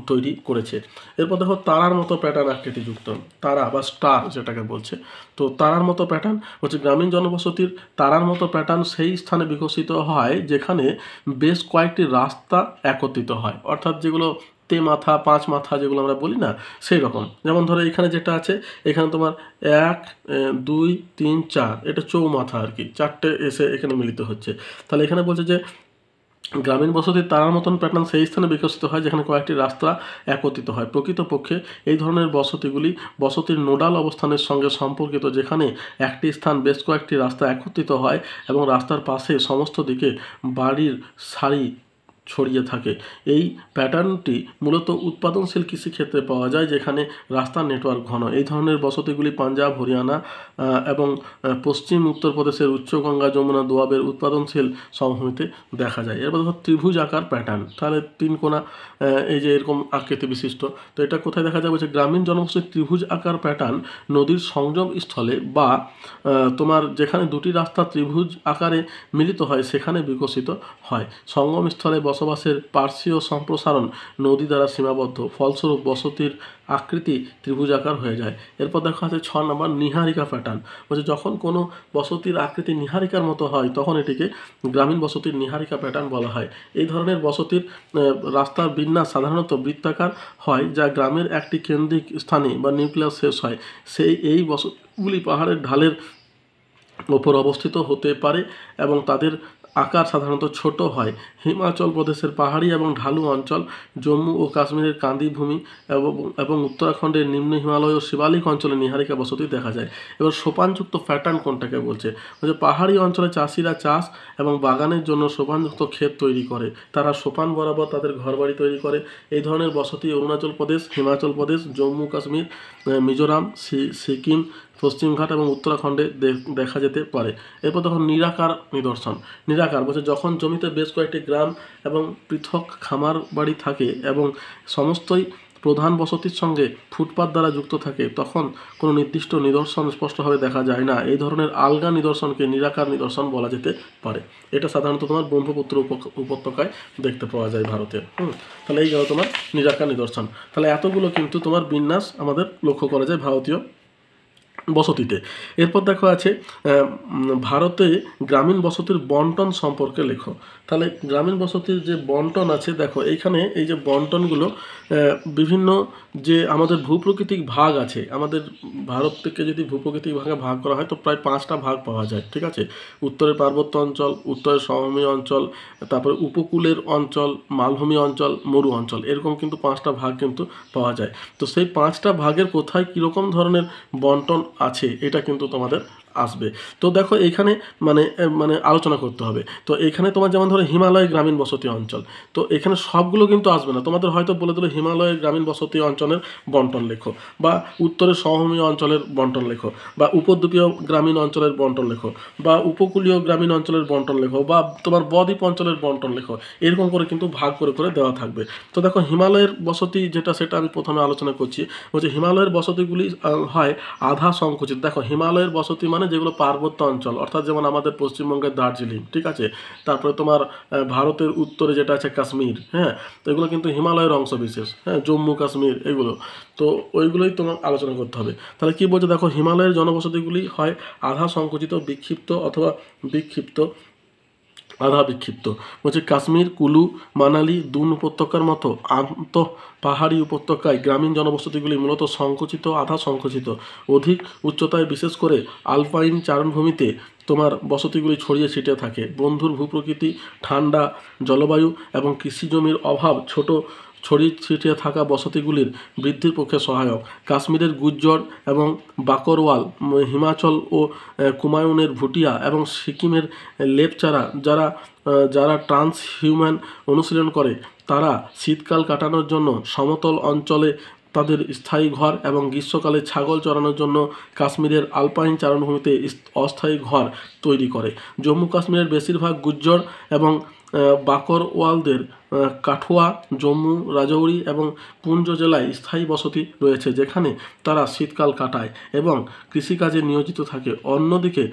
তৈরি করেছে। এরপর দেখো তারার মতো প্যাটার্ন আকৃতিযুক্ত, তারা বা স্টার যেটাকে বলছে। তো তারার মতো প্যাটার্ন হচ্ছে গ্রামীণ জনবসতির তারার মতো প্যাটার্ন সেই স্থানে বিকশিত হয় যেখানে বেশ কয়েকটি রাস্তা একত্রিত হয়, অর্থাৎ যেগুলো মাথা 5 মাথা যেগুলো আমরা বলি না, সেই রকম। যেমন ধরো এখানে যেটা আছে, এখানে তোমার 1 2 3 4, এটা চৌমাথা আর কি, 4টে এসে এখানে মিলিত হচ্ছে। তাহলে এখানে বলছে যে গ্রামীণ বসতির তারার মতন প্যাটার্ন সেই স্থানে বিকশিত হয় যেখানে কয়েকটি রাস্তা একত্রিত হয়। প্রকৃতপক্ষে এই ধরনের বসতিগুলি বসতির নোডাল অবস্থানের সঙ্গে সম্পর্কিত, যেখানে একটি স্থান বেশ কয়েকটি রাস্তা একত্রিত হয় এবং রাস্তার পাশে সমস্ত দিকে বাড়ির সারি ছড়িয়ে থাকে। এই প্যাটার্নটি মূলত উৎপাদনশীল কৃষিক্ষেত্রে পাওয়া যায় যেখানে রাস্তার নেটওয়ার্ক ঘন। এই ধরনের বসতিগুলি পাঞ্জাব, হরিয়ানা এবং পশ্চিম উত্তরপ্রদেশের উচ্চ গঙ্গা, যমুনা, দোয়াবের উৎপাদনশীল সমভূমিতে দেখা যায়। এরপর ধর ত্রিভুজ আকার প্যাটার্ন, তাহলে 3 কোণা এই যে এরকম আকৃতি বিশিষ্ট। তো এটা কোথায় দেখা যাবে? যে গ্রামীণ জনবসতির ত্রিভুজ আকার প্যাটার্ন নদীর সংযোগ স্থলে বা তোমার যেখানে দুটি রাস্তা ত্রিভুজ আকারে মিলিত হয় সেখানে বিকশিত হয়। সঙ্গম স্থলে বসবাসের পার্শ্বীয় সম্প্রসারণ নদী দ্বারা সীমাবদ্ধ, ফলস্বরূপ বসতির আকৃতি ত্রিভুজ আকার হয়ে যায়। এরপর দেখা আছে 6 নম্বর নিহারিকা প্যাটার্ন। বলছে যখন কোনো বসতির আকৃতি নিহারিকার মতো হয় তখন এটিকে গ্রামীণ বসতির নিহারিকা প্যাটার্ন বলা হয়। এই ধরনের বসতির রাস্তার বিন্যাস সাধারণত বৃত্তাকার হয়, যা গ্রামের একটি কেন্দ্রিক স্থানে বা নিউক্লিয়াস শেষ হয়। এই বসতিগুলি পাহাড়ের ঢালের ওপর অবস্থিত হতে পারে এবং তাদের আকার সাধারণত ছোট হয়। হিমাচল প্রদেশের পাহাড়ি এবং ঢালু অঞ্চল, জম্মু ও কাশ্মীরের কান্দি ভূমি এবং উত্তরাখণ্ডের নিম্ন হিমালয় ও শিবালিক অঞ্চলে নিহারিকা বসতি দেখা যায়। এবার সোপানযুক্ত প্যাটার্ন কোনটাকে বলছে? পাহাড়ি অঞ্চলে চাষিরা চাষ এবং বাগানের জন্য সোপানযুক্ত ক্ষেত তৈরি করে, তারা সোপান বরাবর তাদের ঘরবাড়ি তৈরি করে। এই ধরনের বসতি অরুণাচল প্রদেশ, হিমাচল প্রদেশ, জম্মু কাশ্মীর, মিজোরাম, সিকিম, পশ্চিমঘাট এবং উত্তরাখণ্ডে দেখা যেতে পারে। এরপর তখন নিরাকার নিদর্শন। নিরাকার বলছে যখন জমিতে বেশ কয়েকটি গ্রাম এবং পৃথক খামার বাড়ি থাকে এবং সমস্তই প্রধান বসতির সঙ্গে ফুটপাত দ্বারা যুক্ত থাকে তখন কোনো নির্দিষ্ট নিদর্শন স্পষ্টভাবে দেখা যায় না। এই ধরনের আলগা নিদর্শনকে নিরাকার নিদর্শন বলা যেতে পারে। এটা সাধারণত তোমার ব্রহ্মপুত্র উপত্যকায় দেখতে পাওয়া যায় ভারতের। তাহলে এই গেল তোমার নিরাকার নিদর্শন। তাহলে এতগুলো কিন্তু তোমার বিন্যাস আমাদের লক্ষ্য করা যায় ভারতীয় বসতিতে। এরপর দেখো আছে ভারতে গ্রামীণ বসতির বন্টন সম্পর্কে লেখো। তাহলে গ্রামীণ বসতির যে বন্টন আছে, দেখো এইখানে এই যে বন্টনগুলো বিভিন্ন যে আমাদের ভূপ্রকৃতিক ভাগ আছে, আমাদের ভারত থেকে যদি ভূপ্রকৃতিক ভাগে ভাগ করা হয় তো প্রায় 5টা ভাগ পাওয়া যায়, ঠিক আছে? উত্তরের পার্বত্য অঞ্চল, উত্তরের সমভূমি অঞ্চল, তারপরে উপকূলের অঞ্চল, মালভূমি অঞ্চল, মরু অঞ্চল, এরকম কিন্তু 5টা ভাগ কিন্তু পাওয়া যায়। তো সেই 5টা ভাগের কোথায় কীরকম ধরনের বন্টন আছে এটা কিন্তু তোমাদের আসবে। তো দেখো এইখানে মানে আলোচনা করতে হবে। তো এখানে তোমার যেমন ধরো হিমালয় গ্রামীণ বসতি অঞ্চল, তো এখানে সবগুলো কিন্তু আসবে না, তোমাদের হয়তো বলে দিল হিমালয়ের গ্রামীণ বসতি অঞ্চলের বন্টন লেখো, বা উত্তরের সমভূমি অঞ্চলের বন্টন লেখো, বা উপদ্বীপীয় গ্রামীণ অঞ্চলের বন্টন লেখো, বা উপকূলীয় গ্রামীণ অঞ্চলের বন্টন লেখো, বা তোমার বদ্বীপ অঞ্চলের বন্টন লেখো। এরকম করে কিন্তু ভাগ করে করে দেওয়া থাকবে। তো দেখো হিমালয়ের বসতি যেটা সেটা আমি প্রথমে আলোচনা করছি। বলছি হিমালয়ের বসতিগুলি হয় আধা সংকুচিত। দেখো হিমালয়ের বসতি মানে যেগুলো পার্বত্য অঞ্চল, অর্থাৎ যেমন আমাদের পশ্চিমবঙ্গের দার্জিলিং, ঠিক আছে? তারপরে তোমার ভারতের উত্তরে যেটা আছে কাশ্মীর, হ্যাঁ, তো এগুলো কিন্তু হিমালয়ের অংশ বিশেষ, হ্যাঁ, জম্মু কাশ্মীর এগুলো, তো ওইগুলোই তোমার আলোচনা করতে হবে। তাহলে কী বলছে দেখো, হিমালয়ের জনবসতিগুলি হয় আধা সংকুচিত, বিক্ষিপ্ত অথবা আধা বিক্ষিপ্ত। বলছে কাশ্মীর, কুলু, মানালি, দুন উপত্যকার মতো আন্তঃ পাহাড়ি উপত্যকায় গ্রামীণ জনবসতিগুলি মূলত সংকুচিত, আধা সংকুচিত। অধিক উচ্চতায় বিশেষ করে আলপাইন চারণভূমিতে তোমার বসতিগুলি ছড়িয়ে ছিটিয়ে থাকে। বন্ধুর ভূপ্রকৃতি, ঠান্ডা জলবায়ু এবং কৃষি জমির অভাব ছড়িয়ে ছিটিয়ে থাকা বসতিগুলির বৃদ্ধির পক্ষে সহায়ক। কাশ্মীরের গুজ্জর এবং বাকরওয়াল, হিমাচল ও কুমায়ুনের ভুটিয়া এবং সিকিমের লেপচারা যারা ট্রান্সহিউম্যান অনুশীলন করে তারা শীতকাল কাটানোর জন্য সমতল অঞ্চলে তাদের স্থায়ী ঘর এবং গ্রীষ্মকালে ছাগল চরানোর জন্য কাশ্মীরের আলপাইন চারণভূমিতে অস্থায়ী ঘর তৈরি করে। জম্মু কাশ্মীরের বেশিরভাগ গুজ্জর এবং বাকরওয়ালদের কাঠুয়া, জম্মু, রাজৌরি এবং পুঞ্চ জেলায় স্থায়ী বসতি রয়েছে, যেখানে তারা শীতকাল কাটায় এবং কৃষিকাজে নিয়োজিত থাকে। অন্যদিকে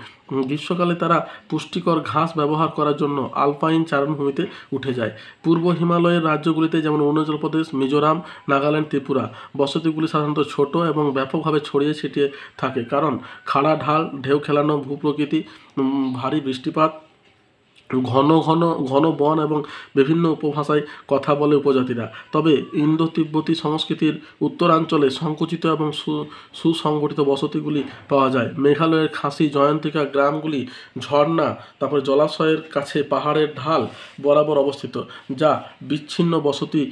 গ্রীষ্মকালে তারা পুষ্টিকর ঘাস ব্যবহার করার জন্য আলপাইন চারণভূমিতে উঠে যায়। পূর্ব হিমালয়ের রাজ্যগুলিতে যেমন অরুণাচল প্রদেশ, মিজোরাম, নাগাল্যান্ড, ত্রিপুরা বসতিগুলি সাধারণত ছোট এবং ব্যাপকভাবে ছড়িয়ে ছিটিয়ে থাকে, কারণ খাড়া ঢাল, ঢেউ খেলানো ভূপ্রকৃতি, ভারী বৃষ্টিপাত, ঘন বন এবং বিভিন্ন উপভাষায় কথা বলে উপজাতিরা। তবে ইন্দো তিব্বতী সংস্কৃতির উত্তরাঞ্চলে সংকুচিত এবং সুসংগঠিত বসতিগুলি পাওয়া যায়। মেঘালয়ের খাসি জয়ন্তিকা গ্রামগুলি ঝর্ণা, তারপরে জলাশয়ের কাছে পাহাড়ের ঢাল বরাবর অবস্থিত, যা বিচ্ছিন্ন বসতি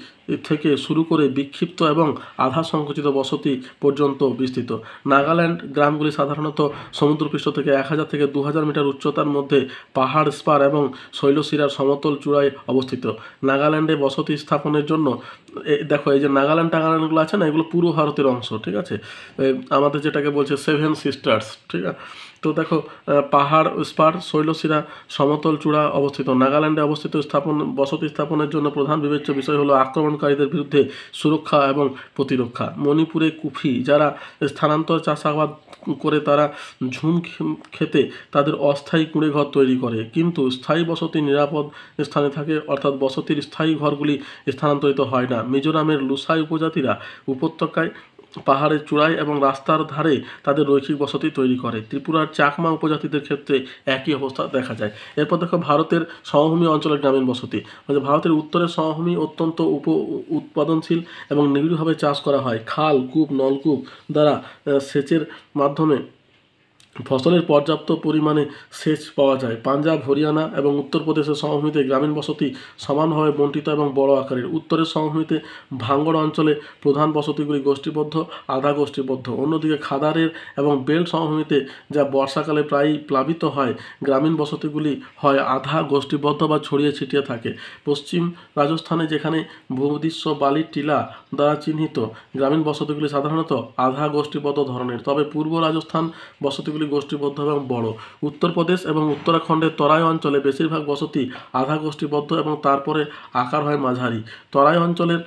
থেকে শুরু করে বিক্ষিপ্ত এবং আধা সংকুচিত বসতি পর্যন্ত বিস্তৃত। নাগাল্যান্ড গ্রামগুলি সাধারণত সমুদ্রপৃষ্ঠ থেকে 1000 থেকে 2000 মিটার উচ্চতার মধ্যে পাহাড় স্পার এবং শৈলশিরার সমতল চূড়ায় অবস্থিত। নাগাল্যান্ডে বসতি স্থাপনের জন্য দেখো, এই যে টাগাল্যান্ডগুলো আছে না, এগুলো পূর্ব ভারতের অংশ, ঠিক আছে, আমাদের যেটাকে বলছে 7 সিস্টার্স, ঠিক আছে। তো দেখো, পাহাড় স্পার, শৈলশিরা, সমতল চূড়া অবস্থিত। নাগাল্যান্ডে অবস্থিত বসতি স্থাপনের জন্য প্রধান বিবেচ্য বিষয় হলো আক্রমণকারীদের বিরুদ্ধে সুরক্ষা এবং প্রতিরক্ষা। মণিপুরে কুফি যারা স্থানান্তর চাষাবাদ করে তারা ঝুম খেতে তাদের অস্থায়ী কুঁড়েঘর তৈরি করে, কিন্তু স্থায়ী বসতি নিরাপদ স্থানে থাকে, অর্থাৎ বসতির স্থায়ী ঘরগুলি স্থানান্তরিত হয় না। মিজোরামের লুসাই উপজাতিরা উপত্যকায়, পাহাড়ের চূড়ায় এবং রাস্তার ধারে তাদের রৈখিক বসতি তৈরি করে। ত্রিপুরার চাকমা উপজাতিদের ক্ষেত্রে একই অবস্থা দেখা যায়। এরপর দেখো, ভারতের সমভূমি অঞ্চলের গ্রামীণ বসতি। ভারতের উত্তরের সমভূমি অত্যন্ত উৎপাদনশীল এবং নিবিড়ভাবে চাষ করা হয়। খাল, কূপ, নলকূপ দ্বারা সেচের মাধ্যমে ফসলের পর্যাপ্ত পরিমাণে সেচ পাওয়া যায়। পাঞ্জাব, হরিয়ানা এবং উত্তরপ্রদেশের সমভূমিতে গ্রামীণ বসতি সমানভাবে বণ্টিত এবং বড় আকারের। উত্তরের সমভূমিতে ভাঙ্গড় অঞ্চলে প্রধান বসতিগুলি গোষ্ঠীবদ্ধ, আধা গোষ্ঠীবদ্ধ। অন্যদিকে খাদারের এবং বেল্ট সমভূমিতে, যা বর্ষাকালে প্রায়ই প্লাবিত হয়, গ্রামীণ বসতিগুলি হয় আধা গোষ্ঠীবদ্ধ বা ছড়িয়ে ছিটিয়ে থাকে। পশ্চিম রাজস্থানে, যেখানে ভূদৃশ্য বালির টিলা দ্বারা চিহ্নিত, গ্রামীণ বসতিগুলি সাধারণত আধা গোষ্ঠীবদ্ধ ধরনের, তবে পূর্ব রাজস্থান বসতিগুলি গোষ্ঠীবদ্ধ এবং বড়। উত্তরপ্রদেশ এবং উত্তরাখণ্ডের তরাই অঞ্চলে বেশিরভাগ বসতি আধা গোষ্ঠীবদ্ধ এবং তারপরে আকার হয় মাঝারি। তরাই অঞ্চলের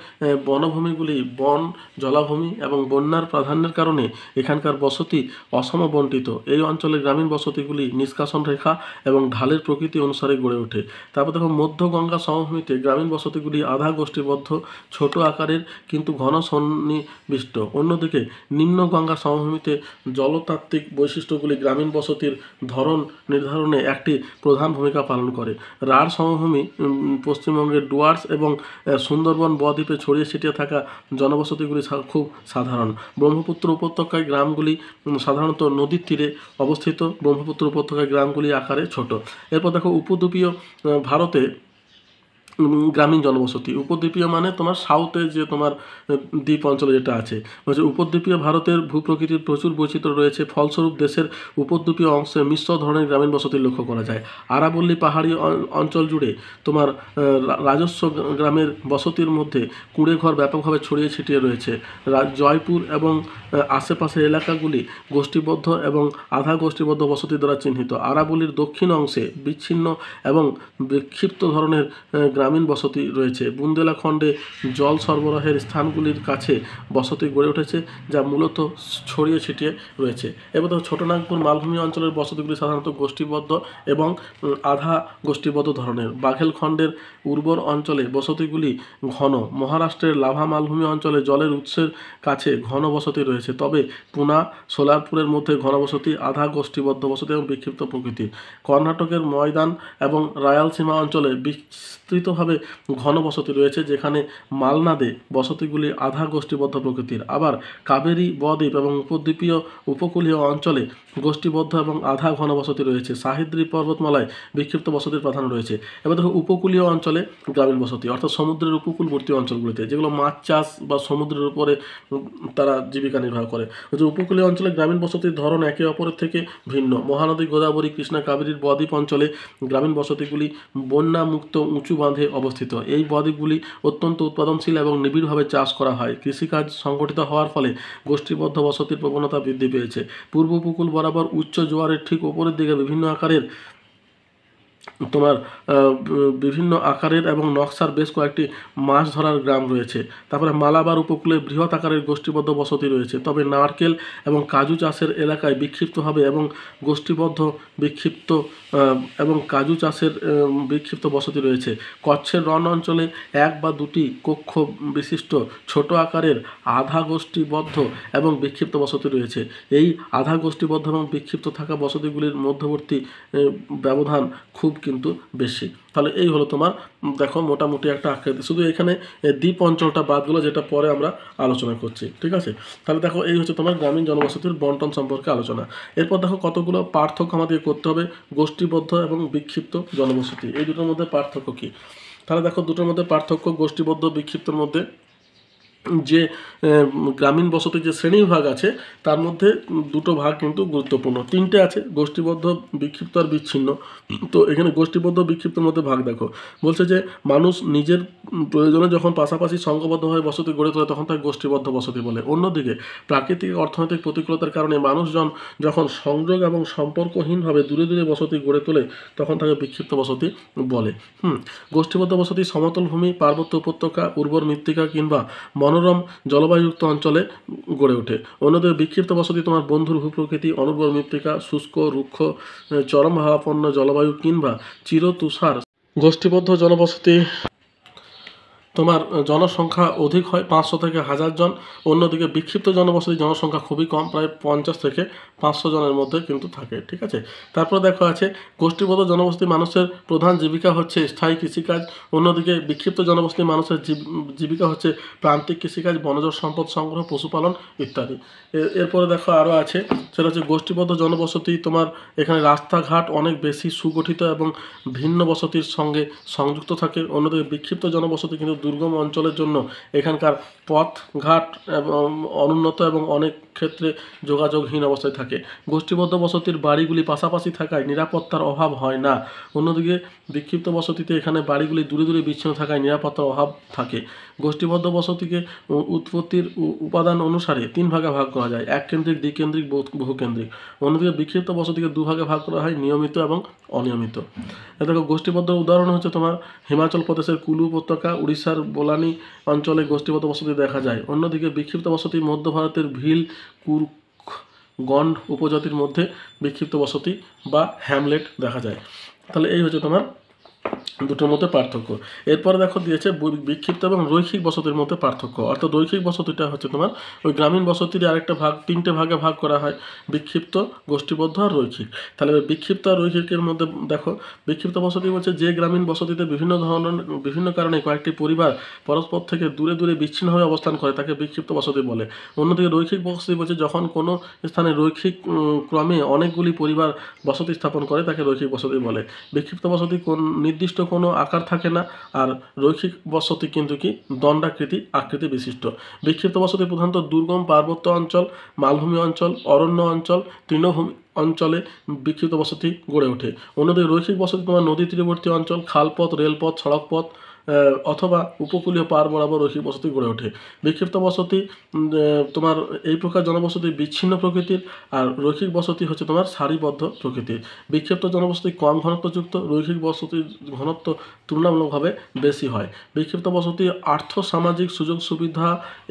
বনভূমিগুলি বন, জলাভূমি এবং বন্যার প্রাধান্যের কারণে এখানকার বসতি অসম বণ্টিত। এই অঞ্চলের গ্রামীণ বসতিগুলি নিষ্কাশন রেখা এবং ঢালের প্রকৃতি অনুসারে গড়ে ওঠে। তারপর দেখো, মধ্য গঙ্গা সমভূমিতে গ্রামীণ বসতিগুলি আধা গোষ্ঠীবদ্ধ, ছোট আকারের কিন্তু ঘন সন্নিবিষ্ট। অন্যদিকে নিম্ন গঙ্গা সমভূমিতে জলতাত্ত্বিক বৈশিষ্ট্যগুলি গ্রামীণ বসতির ধরন নির্ধারণে একটি প্রধান ভূমিকা পালন করে। রাঢ় সমভূমি পশ্চিমবঙ্গের ডুয়ার্স এবং সুন্দরবন বদ্বীপে ছড়িয়ে ছিটিয়ে থাকা জনবসতিগুলি খুব সাধারণ। ব্রহ্মপুত্র উপত্যকায় গ্রামগুলি সাধারণত নদীর তীরে অবস্থিত। ব্রহ্মপুত্র উপত্যকায় গ্রামগুলি আকারে ছোট। এরপর দেখো, উপদ্বীপীয় ভারতে গ্রামীণ জনবসতি। উপদ্বীপীয় মানে তোমার সাউথে যে তোমার দ্বীপ অঞ্চলে যেটা আছে, বলছে উপদ্বীপীয় ভারতের ভূপ্রকৃতির প্রচুর বৈচিত্র্য রয়েছে। ফলস্বরূপ দেশের উপদ্বীপীয় অংশে মিশ্র ধরনের গ্রামীণ বসতি লক্ষ্য করা যায়। আরাবল্লী পাহাড়ি অঞ্চল জুড়ে তোমার রাজস্ব গ্রামের বসতির মধ্যে কুঁড়েঘর ব্যাপকভাবে ছড়িয়ে ছিটিয়ে রয়েছে। জয়পুর এবং আশেপাশের এলাকাগুলি গোষ্ঠীবদ্ধ এবং আধা গোষ্ঠীবদ্ধ বসতি দ্বারা চিহ্নিত। আরাবল্লীর দক্ষিণ অংশে বিচ্ছিন্ন এবং বিক্ষিপ্ত ধরনের গ্রামীণ বসতি রয়েছে। বুন্দেলাখণ্ডে জল সরবরাহের স্থানগুলির কাছে বসতি গড়ে উঠেছে, যা মূলত ছড়িয়ে ছিটিয়ে রয়েছে। এবার ছোটনাগপুর মালভূমি অঞ্চলের বসতিগুলি সাধারণত গোষ্ঠীবদ্ধ এবং আধা গোষ্ঠীবদ্ধ ধরনের। বাঘেলখণ্ডের উর্বর অঞ্চলে বসতিগুলি ঘন। মহারাষ্ট্রের লাভা মালভূমি অঞ্চলে জলের উৎসের কাছে ঘন বসতি রয়েছে, তবে পুনা, সোলারপুরের মধ্যে ঘনবসতি, আধা গোষ্ঠীবদ্ধ বসতি এবং বিক্ষিপ্ত প্রকৃতির। কর্ণাটকের ময়দান এবং রায়ালসীমা অঞ্চলে বিস্তৃতভাবে ঘন বসতি রয়েছে, যেখানে মালনাদে বসতিগুলি আধা গোষ্ঠীবদ্ধ প্রকৃতির। আবার কাবেরী বদ্বীপ এবং উপকূলীয় অঞ্চলে গোষ্ঠীবদ্ধ এবং আধা ঘন বসতি রয়েছে। সাহিদ্রি পর্বতমালায় বিক্ষিপ্ত বসতির প্রাধান্য রয়েছে। এবার দেখো, উপকূলীয় অঞ্চলে গ্রামীণ বসতি, অর্থাৎ সমুদ্রের উপকূলবর্তী অঞ্চলগুলিতে, যেগুলো মাছ চাষ বা সমুদ্রের উপরে তারা জীবিকা নির্বাহ করে। উপকূলীয় অঞ্চলে গ্রামীণ বসতির ধরন একে অপরের থেকে ভিন্ন। মহানদী, গোদাবরী, কৃষ্ণা, কাবেরীর বদ্বীপ অঞ্চলে গ্রামীণ বসতিগুলি বন্যামুক্ত উঁচু বাঁধে অবস্থিত। এই বদ্বীপগুলি অত্যন্ত উৎপাদনশীল এবং নিবিড়ভাবে চাষ করা হয়। কৃষিকাজ সংগঠিত হওয়ার ফলে গোষ্ঠীবদ্ধ বসতির প্রবণতা বৃদ্ধি পেয়েছে। পূর্ব উপকূল বরাবর উচ্চ জোয়ারের ঠিক ওপরের দিকে বিভিন্ন আকারের তোমার বিভিন্ন আকারের এবং নকশার বেশ কয়েকটি মাছ ধরার গ্রাম রয়েছে। তারপরে মালাবার উপকূলে বৃহৎ আকারের গোষ্ঠীবদ্ধ বসতি রয়েছে। তবে নারকেল এবং কাজু চাষের এলাকায় বিক্ষিপ্তভাবে এবং গোষ্ঠীবদ্ধ বিক্ষিপ্ত এবং কাজু চাষের বিক্ষিপ্ত বসতি রয়েছে। কচ্ছের রণ অঞ্চলে এক বা দুটি কক্ষ বিশিষ্ট ছোট আকারের আধা গোষ্ঠীবদ্ধ এবং বিক্ষিপ্ত বসতি রয়েছে। এই আধা গোষ্ঠীবদ্ধ এবং বিক্ষিপ্ত থাকা বসতিগুলির মধ্যবর্তী ব্যবধান খুব কিন্তু বেশি। তাহলে এই হলো তোমার দেখো মোটামুটি একটা আকৃতি। শুধু এখানে দ্বীপ অঞ্চলটা বাদ গেলো, যেটা পরে আমরা আলোচনা করছি, ঠিক আছে। তাহলে দেখো এই হচ্ছে তোমার গ্রামীণ জনবসতির বন্টন সম্পর্কে আলোচনা। এরপর দেখো কতগুলো পার্থক্য আমাদের করতে হবে গোষ্ঠীবদ্ধ এবং বিক্ষিপ্ত জনবসতি, এই দুটোর মধ্যে পার্থক্য কী। তাহলে দেখো দুটোর মধ্যে পার্থক্য, গোষ্ঠীবদ্ধ বিক্ষিপ্তর মধ্যে যে গ্রামীণ বসতির যে শ্রেণীবিভাগ আছে তার মধ্যে দুটো ভাগ কিন্তু গুরুত্বপূর্ণ, তিনটে আছে, গোষ্ঠীবদ্ধ, বিক্ষিপ্ত আর বিচ্ছিন্ন। তো এখানে গোষ্ঠীবদ্ধ বিক্ষিপ্তর মধ্যে ভাগ দেখো, বলছে যে মানুষ নিজের প্রয়োজনে যখন পাশাপাশি সংঘবদ্ধভাবে বসতি গড়ে তোলে তখন তাকে গোষ্ঠীবদ্ধ বসতি বলে। অন্যদিকে প্রাকৃতিক অর্থনৈতিক প্রতিকূলতার কারণে মানুষজন যখন সংযোগ এবং সম্পর্কহীনভাবে দূরে দূরে বসতি গড়ে তোলে তখন তাকে বিক্ষিপ্ত বসতি বলে। গোষ্ঠীবদ্ধ বসতি সমতল ভূমি, পার্বত্য উপত্যকা, উর্বর মৃত্তিকা কিংবা মনোরম জলবায়ুযুক্ত অঞ্চলে গড়ে ওঠে। অন্যদিকে বিক্ষিপ্ত বসতি তোমার বন্ধুর ভূপ্রকৃতি, অনুর্বর মৃত্তিকা, শুষ্ক রুক্ষ চরম ভাবাপন্ন জলবায়ু কিংবা চিরতুষার। গোষ্ঠীবদ্ধ জনবসতি তোমার জনসংখ্যা অধিক হয় 500 থেকে 1000 জন। অন্যদিকে বিক্ষিপ্ত জনবসতি জনসংখ্যা খুবই কম, প্রায় 50 থেকে 500 জনের মধ্যে কিন্তু থাকে, ঠিক আছে। তারপর দেখো আছে গোষ্ঠীবদ্ধ জনবসতি মানুষের প্রধান জীবিকা হচ্ছে স্থায়ী কৃষিকাজ। অন্যদিকে বিক্ষিপ্ত জনবসতি মানুষের জীবিকা হচ্ছে প্রান্তিক কৃষিকাজ, বনজ সম্পদ সংগ্রহ, পশুপালন ইত্যাদি। এরপরে দেখো আরও আছে, সেটা হচ্ছে গোষ্ঠীবদ্ধ জনবসতি তোমার এখানে রাস্তাঘাট অনেক বেশি সুগঠিত এবং ভিন্ন বসতির সঙ্গে সংযুক্ত থাকে। অন্যদিকে বিক্ষিপ্ত জনবসতি কিন্তু দুর্গম অঞ্চলের জন্য এখানকার পথঘাট এবং অনুন্নত এবং অনেক ক্ষেত্রে যোগাযোগহীন অবস্থায় থাকে। গোষ্ঠীবদ্ধ বসতির বাড়িগুলি পাশাপাশি থাকায় নিরাপত্তার অভাব হয় না। অন্যদিকে বিক্ষিপ্ত বসতিতে এখানে বাড়িগুলি দূরে দূরে বিচ্ছিন্ন থাকায় নিরাপত্তার অভাব থাকে। গোষ্ঠীবদ্ধ বসতিকে উৎপত্তির উপাদান অনুসারে 3 ভাগে ভাগ করা যায়, এককেন্দ্রিক, দ্বিকেন্দ্রিক, বহুকেন্দ্রিক। অন্যদিকে বিক্ষিপ্ত বসতিকে 2 ভাগে ভাগ করা হয়, নিয়মিত এবং অনিয়মিত। দেখো গোষ্ঠীবদ্ধ উদাহরণ হচ্ছে তোমার হিমাচল প্রদেশের কুলু উপত্যকা, উড়িষ্যার বোলানি অঞ্চলে গোষ্ঠীবদ্ধ বসতি দেখা যায়। অন্যদিকে বিক্ষিপ্ত বসতি মধ্য ভারতের ভিল, গন্ড উপজাতির মধ্যে বিক্ষিপ্ত বসতি বা হ্যামলেট দেখা যায়। তাহলে এই হচ্ছে তোমার দুটোর মধ্যে পার্থক্য। এরপরে দেখো দিয়েছে বিক্ষিপ্ত এবং রৈখিক বসতির মধ্যে পার্থক্য। অর্থাৎ রৈখিক বসতিটা হচ্ছে তোমার ওই গ্রামীণ বসতির আরেকটা ভাগ, 3টে ভাগে ভাগ করা হয়, বিক্ষিপ্ত, গোষ্ঠীবদ্ধ আর রৈখিক। তাহলে বিক্ষিপ্ত আর রৈখিকের মধ্যে দেখো, বিক্ষিপ্ত বসতি বলছে যে গ্রামীণ বসতিতে বিভিন্ন কারণে কয়েকটি পরিবার পরস্পর থেকে দূরে দূরে বিচ্ছিন্নভাবে অবস্থান করে তাকে বিক্ষিপ্ত বসতি বলে। অন্যদিকে রৈখিক বসতি বলছে যখন কোনো স্থানে রৈখিক ক্রমে অনেকগুলি পরিবার বসতি স্থাপন করে তাকে রৈখিক বসতি বলে। বিক্ষিপ্ত বসতি কোন নির্দিষ্ট কোনো আকার থাকে না, আর রৈখিক বসতি কিন্তু কি দণ্ডাকৃতি বিশিষ্ট। বিক্ষিপ্ত বসতি প্রধানত দুর্গম পার্বত্য অঞ্চল, মালভূমি অঞ্চল, অরণ্য অঞ্চল, তৃণভূমি অঞ্চলে বিক্ষিপ্ত বসতি গড়ে ওঠে। অন্যদিকে রৈখিক বসতি তোমার নদী তীরবর্তী অঞ্চল, খালপথ, রেলপথ, সড়কপথ অথবা উপকূলীয় পাড় বরাবর রৈখিক বসতি গড়ে ওঠে। বিক্ষিপ্ত বসতি তোমার এই প্রকার জনবসতি বিচ্ছিন্ন প্রকৃতির, আর রৈখিক বসতি হচ্ছে তোমার সারিবদ্ধ প্রকৃতির। বিক্ষিপ্ত জনবসতি কম ঘনত্বযুক্ত, রৈখিক বসতির ঘনত্ব তুলনামূলকভাবে বেশি হয়। বিক্ষিপ্ত বসতি আর্থ সামাজিক সুযোগ সুবিধা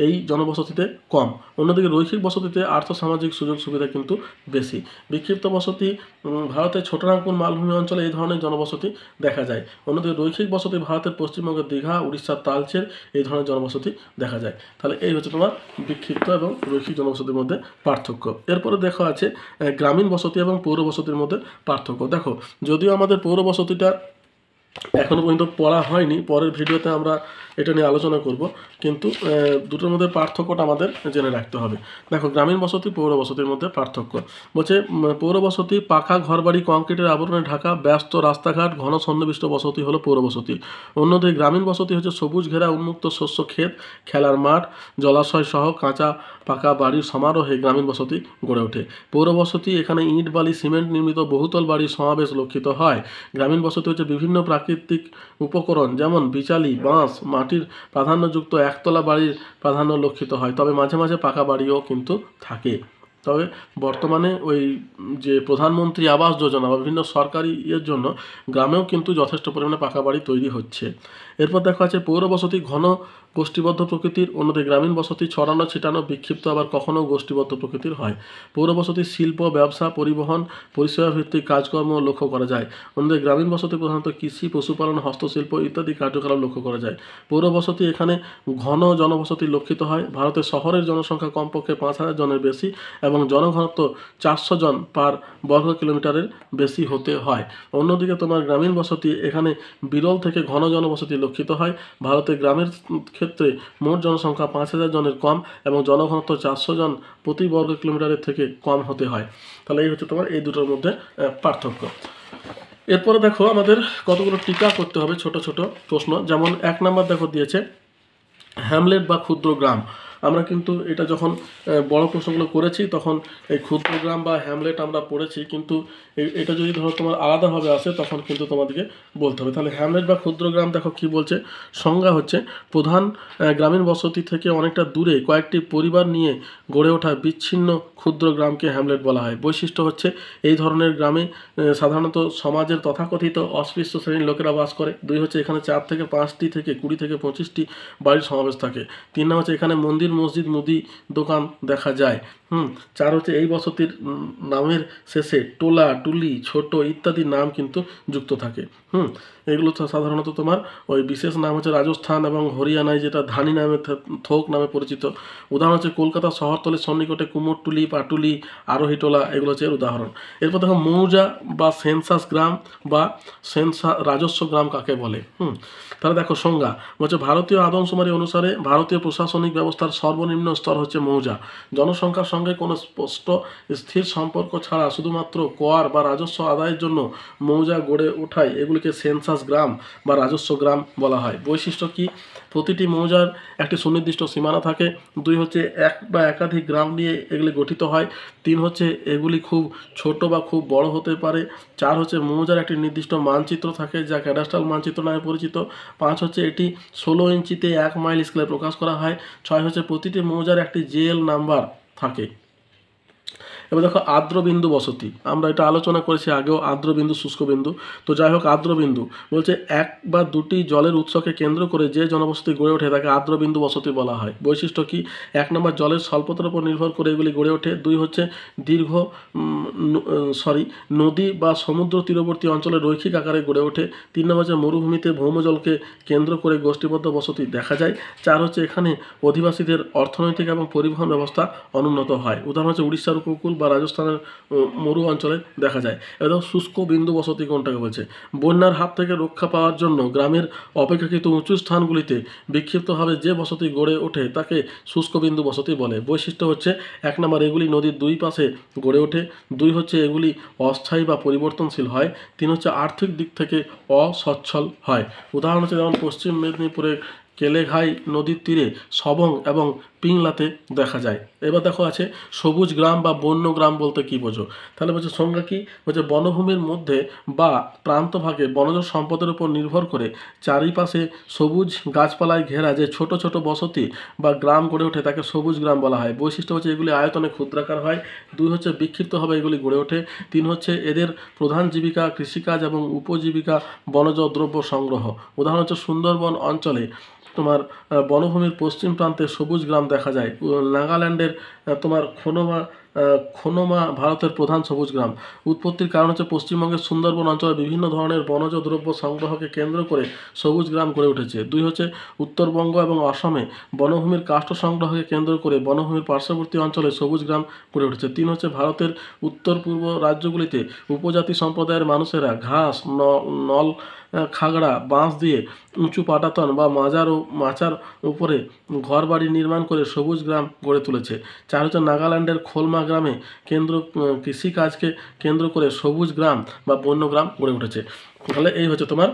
এই জনবসতিতে কম। অন্যদিকে রৈখিক বসতিতে আর্থ সামাজিক সুযোগ সুবিধা কিন্তু বেশি। বিক্ষিপ্ত বসতি ভারতের ছোটনাগপুর মালভূমি অঞ্চলে এই ধরনের জনবসতি দেখা যায়। অন্যদিকে রৈখিক বসতি ভারতের পশ্চিমবঙ্গের দীঘা, উড়িষ্যার তালচের এই ধরনের জনবসতি দেখা যায়। তাহলে এই হচ্ছে তোমার বিক্ষিপ্ত এবং রৈখিক জনবসতির মধ্যে পার্থক্য। এরপরে দেখো আছে গ্রামীণ বসতি এবং পৌর বসতির মধ্যে পার্থক্য। দেখো যদিও আমাদের পৌর বসতিটা এখনও পর্যন্ত পড়া হয়নি, পরের ভিডিওতে আমরা এটা নিয়ে আলোচনা করব, কিন্তু দুটোর মধ্যে পার্থক্যটা আমাদের জেনে রাখতে হবে। দেখো গ্রামীণ বসতি পৌর বসতির মধ্যে পার্থক্য বলছে, পৌর বসতি পাকা ঘরবাড়ি কংক্রিটের আবরণে ঢাকা ব্যস্ত রাস্তাঘাট ঘন সন্নিবিষ্ট বসতি হলো পৌর বসতি। অন্যদিকে গ্রামীণ বসতি হচ্ছে সবুজ ঘেরা উন্মুক্ত শস্য ক্ষেত, খেলার মাঠ, জলাশয় সহ কাঁচা পাকা বাড়ির সমারোহে গ্রামীণ বসতি গড়ে ওঠে। পৌর বসতি এখানে ইট বালি সিমেন্ট নির্মিত বহুতল বাড়ির সমাবেশ লক্ষিত হয়। গ্রামীণ বসতি হচ্ছে বিভিন্ন প্রাকৃতিক উপকরণ যেমন বিচালি, বাঁশ, মাটির প্রাধান্যযুক্ত একতলা বাড়ির প্রাধান্য লক্ষিত হয়, তবে মাঝে মাঝে পাকা বাড়িও কিন্তু থাকে। তবে বর্তমানে ওই যে প্রধানমন্ত্রী আবাস যোজনা বা বিভিন্ন সরকারি ইয়ের জন্য গ্রামেও কিন্তু যথেষ্ট পরিমাণে পাকা বাড়ি তৈরি হচ্ছে। এরপর দেখা আছে পৌর বসতি ঘন গোষ্ঠীবদ্ধ প্রকৃতির, অন্যদিকে গ্রামীণ বসতি ছড়ানো ছিটানো বিক্ষিপ্ত, আবার কখনো গোষ্ঠীবদ্ধ প্রকৃতির হয়। পৌর বসতি শিল্প, ব্যবসা, পরিবহন, পরিষেবা ভিত্তিক কাজকর্ম লক্ষ্য করা যায়। অন্যদিকে গ্রামীণ বসতি প্রধানত কৃষি, পশুপালন, হস্তশিল্প ইত্যাদি কার্যকলাপ লক্ষ্য করা যায়। পৌর বসতি এখানে ঘন জনবসতি লক্ষিত হয়। ভারতের শহরের জনসংখ্যা কমপক্ষে 5,000 জনের বেশি এবং জনঘনত্ব 400 জন পার বর্গ কিলোমিটারের বেশি হতে হয়। অন্যদিকে তোমার গ্রামীণ বসতি এখানে বিরল থেকে ঘন জনবসতি লক্ষিত হয়। ভারতের গ্রামের ক্ষেত্রে মোট জনসংখ্যা 5,000 জনের কম এবং জনঘনত্ব 400 জন প্রতি বর্গ কিলোমিটারের থেকে কম হতে হয়। তাহলে এই হচ্ছে তোমার এই দুটোর মধ্যে পার্থক্য। এরপরে দেখো আমাদের কতগুলো টিকা করতে হবে, ছোট ছোট প্রশ্ন। যেমন 1 নম্বর দেখো দিয়েছে হ্যামলেট বা ক্ষুদ্র গ্রাম। আমরা কিন্তু এটা যখন বড় প্রশ্নগুলো করেছি তখন এই ক্ষুদ্র গ্রাম বা হ্যামলেট আমরা পড়েছি, কিন্তু এটা যদি ধরো তোমার আলাদাভাবে আসে তখন কিন্তু তোমাদেরকে বলতে হবে। তাহলে হ্যামলেট বা ক্ষুদ্র গ্রাম দেখো কি বলছে, সংজ্ঞা হচ্ছে প্রধান গ্রামীণ বসতি থেকে অনেকটা দূরে কয়েকটি পরিবার নিয়ে গড়ে ওঠা বিচ্ছিন্ন ক্ষুদ্র গ্রামকে হ্যামলেট বলা হয়। বৈশিষ্ট্য হচ্ছে এই ধরনের গ্রামে সাধারণত সমাজের তথাকথিত অস্পৃশ্য শ্রেণীর লোকেরা বাস করে। 2 হচ্ছে এখানে 4 থেকে 5টি থেকে 20 থেকে 25টি বাড়ির সমাবেশ থাকে। 3 নম্বর হচ্ছে এখানে মন্দির, মসজিদ, মুদি দোকান দেখা যায়। 4 হচ্ছে এই বসতির নামের শেষে টোলা, টুলি, ছোট ইত্যাদি নাম কিন্তু যুক্ত থাকে। এগুলো তো সাধারণত তোমার ওই বিশেষ নাম হচ্ছে রাজস্থান এবং হরিয়ানায় যেটা ধানি নামে থোক নামে পরিচিত। উদাহরণ হচ্ছে কলকাতা শহরতলির সন্নিকটে কুমোরটুলি, পাটুলি, আরোহীটোলা, এগুলো হচ্ছে এর উদাহরণ। এরপর দেখো মৌজা বা সেন্সাস গ্রাম বা রাজস্ব গ্রাম কাকে বলে। তাহলে দেখো সংজ্ঞা হচ্ছে ভারতীয় আদমশুমারি অনুসারে ভারতীয় প্রশাসনিক ব্যবস্থার সর্বনিম্ন স্তর হচ্ছে মৌজা। জনসংখ্যার সঙ্গে কোনো স্পষ্ট স্থির সম্পর্ক ছাড়া শুধুমাত্র কর বা রাজস্ব আদায়ের জন্য মৌজা গড়ে ওঠায় এগুলিকে সেন্সাস গ্রাম বা রাজস্ব গ্রাম বলা হয়। বৈশিষ্ট্য কি, প্রতিটি মৌজার একটি সুনির্দিষ্ট সীমানা থাকে। 2 হচ্ছে এক বা একাধিক গ্রাম নিয়ে এগুলি গঠিত হয়। 3 হচ্ছে এগুলি খুব ছোট বা খুব বড় হতে পারে। 4 হচ্ছে মৌজার একটি নির্দিষ্ট মানচিত্র থাকে যা ক্যাডাস্ট্রাল মানচিত্র নামে পরিচিত। 5 হচ্ছে এটি 16 ইঞ্চিতে 1 মাইল স্কেলে প্রকাশ করা হয়। 6 হচ্ছে প্রতিটি মৌজার একটি জেএল নাম্বার থাকে। এবার দেখো আর্দ্রবিন্দু বসতি, আমরা এটা আলোচনা করেছি আগেও, আর্দ্রবিন্দু শুষ্ক বিন্দু। তো যাই হোক আর্দ্রবিন্দু বলছে 1 বা 2টি জলের উৎসকে কেন্দ্র করে যে জনবসতি গড়ে ওঠে তাকে আর্দ্রবিন্দু বসতি বলা হয়। বৈশিষ্ট্য কি, 1 নম্বর জলের স্বল্পতার উপর নির্ভর করে এগুলি গড়ে ওঠে। 2 হচ্ছে নদী বা সমুদ্র তীরবর্তী অঞ্চলে রৈখিক আকারে গড়ে ওঠে। 3 নম্বর হচ্ছে মরুভূমিতে ভৌমজলকে কেন্দ্র করে গোষ্ঠীবদ্ধ বসতি দেখা যায়। 4 হচ্ছে এখানে অধিবাসীদের অর্থনৈতিক এবং পরিবহন ব্যবস্থা অনুন্নত হয়। উদাহরণ হচ্ছে উড়িষ্যার উপকূল বা রাজস্থানের মরু অঞ্চলে দেখা যায়। এবার শুষ্ক বিন্দু বসতি কোনটাকে বলছে, বন্যার হাত থেকে রক্ষা পাওয়ার জন্য গ্রামের অপেক্ষাকৃত উঁচু স্থানগুলিতে বিক্ষিপ্তভাবে যে বসতি গড়ে ওঠে তাকে শুষ্ক বিন্দু বসতি বলে। বৈশিষ্ট্য হচ্ছে 1 নম্বর এগুলি নদীর 2 পাশে গড়ে ওঠে। 2 হচ্ছে এগুলি অস্থায়ী বা পরিবর্তনশীল হয়। 3 হচ্ছে আর্থিক দিক থেকে অসচ্ছল হয়। উদাহরণ হচ্ছে যেমন পশ্চিম মেদিনীপুরে কেলেঘাই নদীর তীরে সবং এবং পিংলাতে দেখা যায়। এবার দেখো আছে সবুজ গ্রাম বা বন্য গ্রাম বলতে কি বোঝো। তাহলে বলছে সংজ্ঞা কি, বলছে বনভূমির মধ্যে বা প্রান্তভাগে বনজ সম্পদের উপর নির্ভর করে চারিপাশে সবুজ গাছপালায় ঘেরা যে ছোট ছোট বসতি বা গ্রাম গড়ে ওঠে তাকে সবুজ গ্রাম বলা হয়। বৈশিষ্ট্য হচ্ছে এগুলি আয়তনে ক্ষুদ্রাকার হয়। 2 হচ্ছে বিক্ষিপ্তভাবে এগুলি গড়ে ওঠে। 3 হচ্ছে এদের প্রধান জীবিকা কৃষিকাজ এবং উপজীবিকা বনজ দ্রব্য সংগ্রহ। উদাহরণ হচ্ছে সুন্দরবন অঞ্চলে তোমার বনভূমির পশ্চিম প্রান্তে সবুজ গ্রাম দেখা যায়। নাগাল্যান্ডের তোমার খোনোমা ভারতের প্রধান সবুজ গ্রাম। উৎপত্তির কারণ হচ্ছে পশ্চিমবঙ্গের সুন্দরবন অঞ্চলে বিভিন্ন ধরনের বনজ দ্রব্য সংগ্রহকে কেন্দ্র করে সবুজ গ্রাম গড়ে উঠেছে। 2 হচ্ছে উত্তরবঙ্গ এবং অসমে বনভূমির কাষ্ঠ সংগ্রহকে কেন্দ্র করে বনভূমির পার্শ্ববর্তী অঞ্চলে সবুজ গ্রাম গড়ে উঠেছে। 3 হচ্ছে ভারতের উত্তর পূর্ব রাজ্যগুলিতে উপজাতি সম্প্রদায়ের মানুষেরা ঘাস, নল খাগড়া, বাঁশ দিয়ে উঁচু পাটাতন বা মাচার উপরে ঘরবাড়ি নির্মাণ করে সবুজ গ্রাম গড়ে তুলেছে। 4 হচ্ছে নাগাল্যান্ডের খোলমা গ্রামে কৃষিকাজকে কেন্দ্র করে সবুজ গ্রাম বা বন্য গ্রাম গড়ে উঠেছে। তাহলে এই হচ্ছে তোমার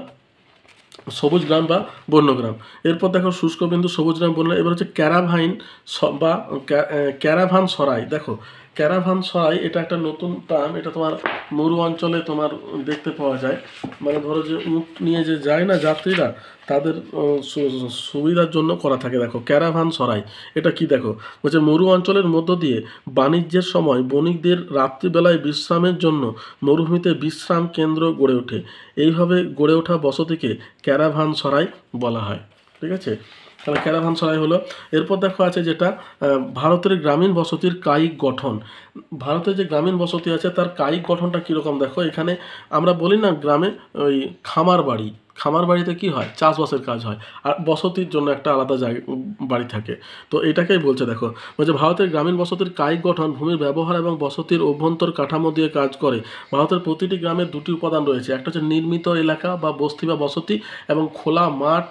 সবুজ গ্রাম বা বন্যগ্রাম। এরপর দেখো শুষ্কবিন্দু, সবুজ গ্রাম, বন্য। এবার হচ্ছে ক্যারাভান সরাই। দেখো ক্যারাভানসরাই এটা একটা নতুন টার্ম, এটা তোমার মরু অঞ্চলে তোমার দেখতে পাওয়া যায়। মানে ধরো যে উট নিয়ে যে যায় না যাত্রীরা, তাদের সুবিধার জন্য করা থাকে। দেখো ক্যারাভানসরাই এটা কি, দেখো বলছে মরু অঞ্চলের মধ্য দিয়ে বাণিজ্যের সময় বণিকদের রাত্রিবেলায় বিশ্রামের জন্য মরুভূমিতে বিশ্রাম কেন্দ্র গড়ে ওঠে। এইভাবে গড়ে ওঠা বসতিকে ক্যারাভানসরাই বলা হয়। ঠিক আছে, তাহলে ক্যারাভানসরাই হলো। এরপর দেখো আছে যেটা ভারতের গ্রামীণ বসতির কায়িক গঠন। ভারতের যে গ্রামীণ বসতি আছে তার কায়িক গঠনটা কীরকম, দেখো এখানে আমরা বলি না গ্রামে ওই খামার বাড়ি, খামার বাড়িতে কি হয়, চাষবাসের কাজ হয়, আর বসতির জন্য একটা আলাদা বাড়ি থাকে। তো এটাকেই বলছে, দেখো বলছে ভারতের গ্রামীণ বসতির কায়িক গঠন ভূমির ব্যবহার এবং বসতির অভ্যন্তর কাঠামো দিয়ে কাজ করে। ভারতের প্রতিটি গ্রামের দুটি উপাদান রয়েছে, একটা হচ্ছে নির্মিত এলাকা বা বস্তি বা বসতি, এবং খোলা মাঠ,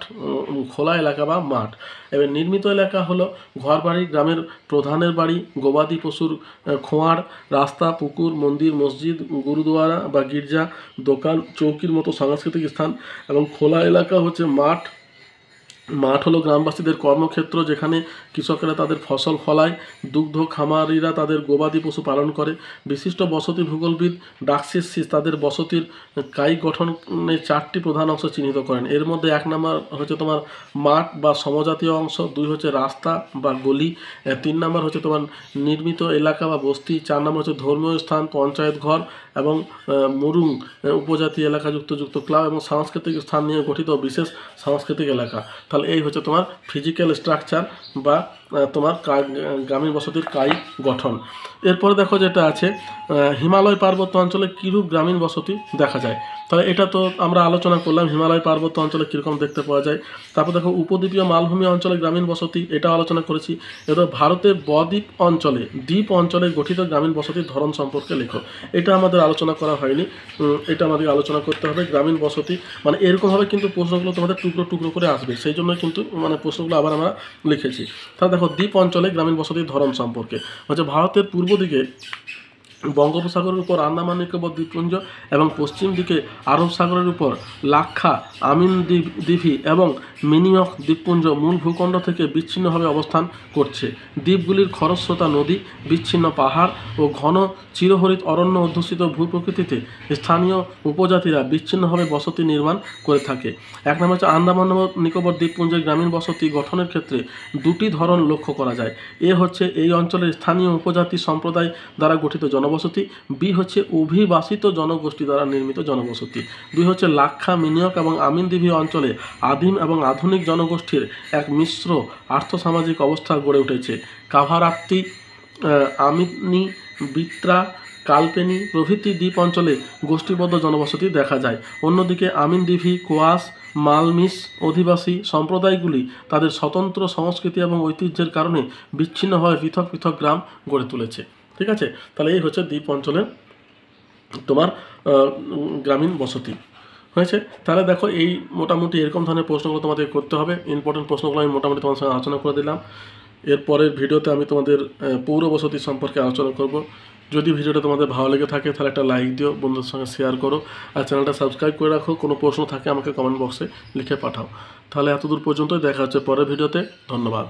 খোলা এলাকা বা মাঠ। এবার নির্মিত এলাকা হলো ঘর বাড়ি, গ্রামের প্রধানের বাড়ি, গবাদি পশুর খোঁয়ার, রাস্তা, পুকুর, মন্দির, মসজিদ, গুরুদুয়ারা বা গির্জা, দোকান, চৌকির মতো সাংস্কৃতিক স্থান। এবং খোলা এলাকা হচ্ছে মাঠ। মাঠ হলো গ্রামবাসীদের কর্মক্ষেত্র, যেখানে কৃষকেরা তাদের ফসল ফলায়, দুগ্ধ খামারিরা তাদের গবাদি পশু পালন করে। বিশিষ্ট বসতি ভূগোলবিদ ডাকসিস তাদের বসতির কায়িক গঠনের 4টি প্রধান অংশ চিহ্নিত করেন। এর মধ্যে 1 নম্বর হচ্ছে তোমার মাঠ বা সমজাতীয় অংশ, 2 হচ্ছে রাস্তা বা গলি, 3 নম্বর হচ্ছে তোমার নির্মিত এলাকা বা বস্তি, 4 নম্বর হচ্ছে ধর্মীয় স্থান, পঞ্চায়েত ঘর, এবং মুরুং উপজাতি এলাকাযুক্ত ক্লাব এবং সাংস্কৃতিক স্থান নিয়ে গঠিত বিশেষ সাংস্কৃতিক এলাকা। তাহলে এই হচ্ছে তোমার ফিজিক্যাল স্ট্রাকচার বা তোমার গ্রামীণ বসতির কায়িক গঠন। এরপরে দেখো যেটা আছে হিমালয় পার্বত্য অঞ্চলে কীরূপ গ্রামীণ বসতি দেখা যায়। তাহলে এটা তো আমরা আলোচনা করলাম হিমালয় পার্বত্য অঞ্চলে কীরকম দেখতে পাওয়া যায়। তারপর দেখো উপদ্বীপীয় মালভূমি অঞ্চলে গ্রামীণ বসতি, এটা আলোচনা করেছি। এবার ভারতের বদ্বীপ অঞ্চলে, দ্বীপ অঞ্চলে গঠিত গ্রামীণ বসতির ধরন সম্পর্কে লেখো। এটা আমাদের আলোচনা করা হয়নি, এটা আমাদের আলোচনা করতে হবে। গ্রামীণ বসতি মানে এরকমভাবে কিন্তু প্রশ্নগুলো তোমাদের টুকরো টুকরো করে আসবে, সেই জন্য কিন্তু মানে প্রশ্নগুলো আবার আমরা লিখেছি। তাহলে দেখো দ্বীপ অঞ্চলে গ্রামীণ বসতির ধরন সম্পর্কে হচ্ছে ভারতের পূর্ব দিকে বঙ্গোপসাগরের উপর আন্দামান নিকোবর দ্বীপপুঞ্জ এবং পশ্চিম দিকে আরব সাগরের উপর লাক্ষা, আমিন দ্বীপি এবং মিনিয়ক দ্বীপপুঞ্জ মূল ভূখণ্ড থেকে বিচ্ছিন্নভাবে অবস্থান করছে। দ্বীপগুলির খরস্রোতা নদী, বিচ্ছিন্ন পাহাড় ও ঘন চিরহরিত অরণ্য অধ্যুষিত ভূপ্রকৃতিতে স্থানীয় উপজাতিরা বিচ্ছিন্নভাবে বসতি নির্মাণ করে থাকে। 1 নম্বর হচ্ছে আন্দামান নিকোবর দ্বীপপুঞ্জের গ্রামীণ বসতি গঠনের ক্ষেত্রে 2টি ধরন লক্ষ্য করা যায়। এ হচ্ছে এই অঞ্চলের স্থানীয় উপজাতি সম্প্রদায় দ্বারা গঠিত জনবসতি, বি হচ্ছে অভিবাসিত জনগোষ্ঠী দ্বারা নির্মিত জনবসতি, 2 হচ্ছে লাক্ষা, মিনিয়ক এবং আমিন দ্বীপি অঞ্চলে আদিম এবং আধুনিক জনগোষ্ঠীর এক মিশ্র আর্থসামাজিক অবস্থা গড়ে উঠেছে। কাভারাত্তি, আমিনি, বিত্রা, কালপেনি প্রভৃতি দ্বীপ অঞ্চলে গোষ্ঠীবদ্ধ জনবসতি দেখা যায়। অন্যদিকে আমিন দ্বীপি, কোয়াস, মালমিস অধিবাসী সম্প্রদায়গুলি তাদের স্বতন্ত্র সংস্কৃতি এবং ঐতিহ্যের কারণে বিচ্ছিন্নভাবে পৃথক পৃথক গ্রাম গড়ে তুলেছে। ঠিক আছে, তাহলে এই হচ্ছে দ্বীপ অঞ্চলের তোমার গ্রামীণ বসতি হয়েছে। তাহলে দেখো এই মোটামুটি এরকম ধরনের প্রশ্নগুলো তোমাদের করতে হবে। ইম্পর্টেন্ট প্রশ্নগুলো আমি মোটামুটি তোমার সঙ্গে আলোচনা করে দিলাম। এরপরের ভিডিওতে আমি তোমাদের পৌর বসতি সম্পর্কে আলোচনা করব। যদি ভিডিওটা তোমাদের ভালো লেগে থাকে তাহলে একটা লাইক দিও, বন্ধুদের সঙ্গে শেয়ার করো, আর চ্যানেলটা সাবস্ক্রাইব করে রাখো। কোনো প্রশ্ন থাকে আমাকে কমেন্ট বক্সে লিখে পাঠাও। তাহলে এতদূর পর্যন্তই, দেখা হচ্ছে পরের ভিডিওতে। ধন্যবাদ।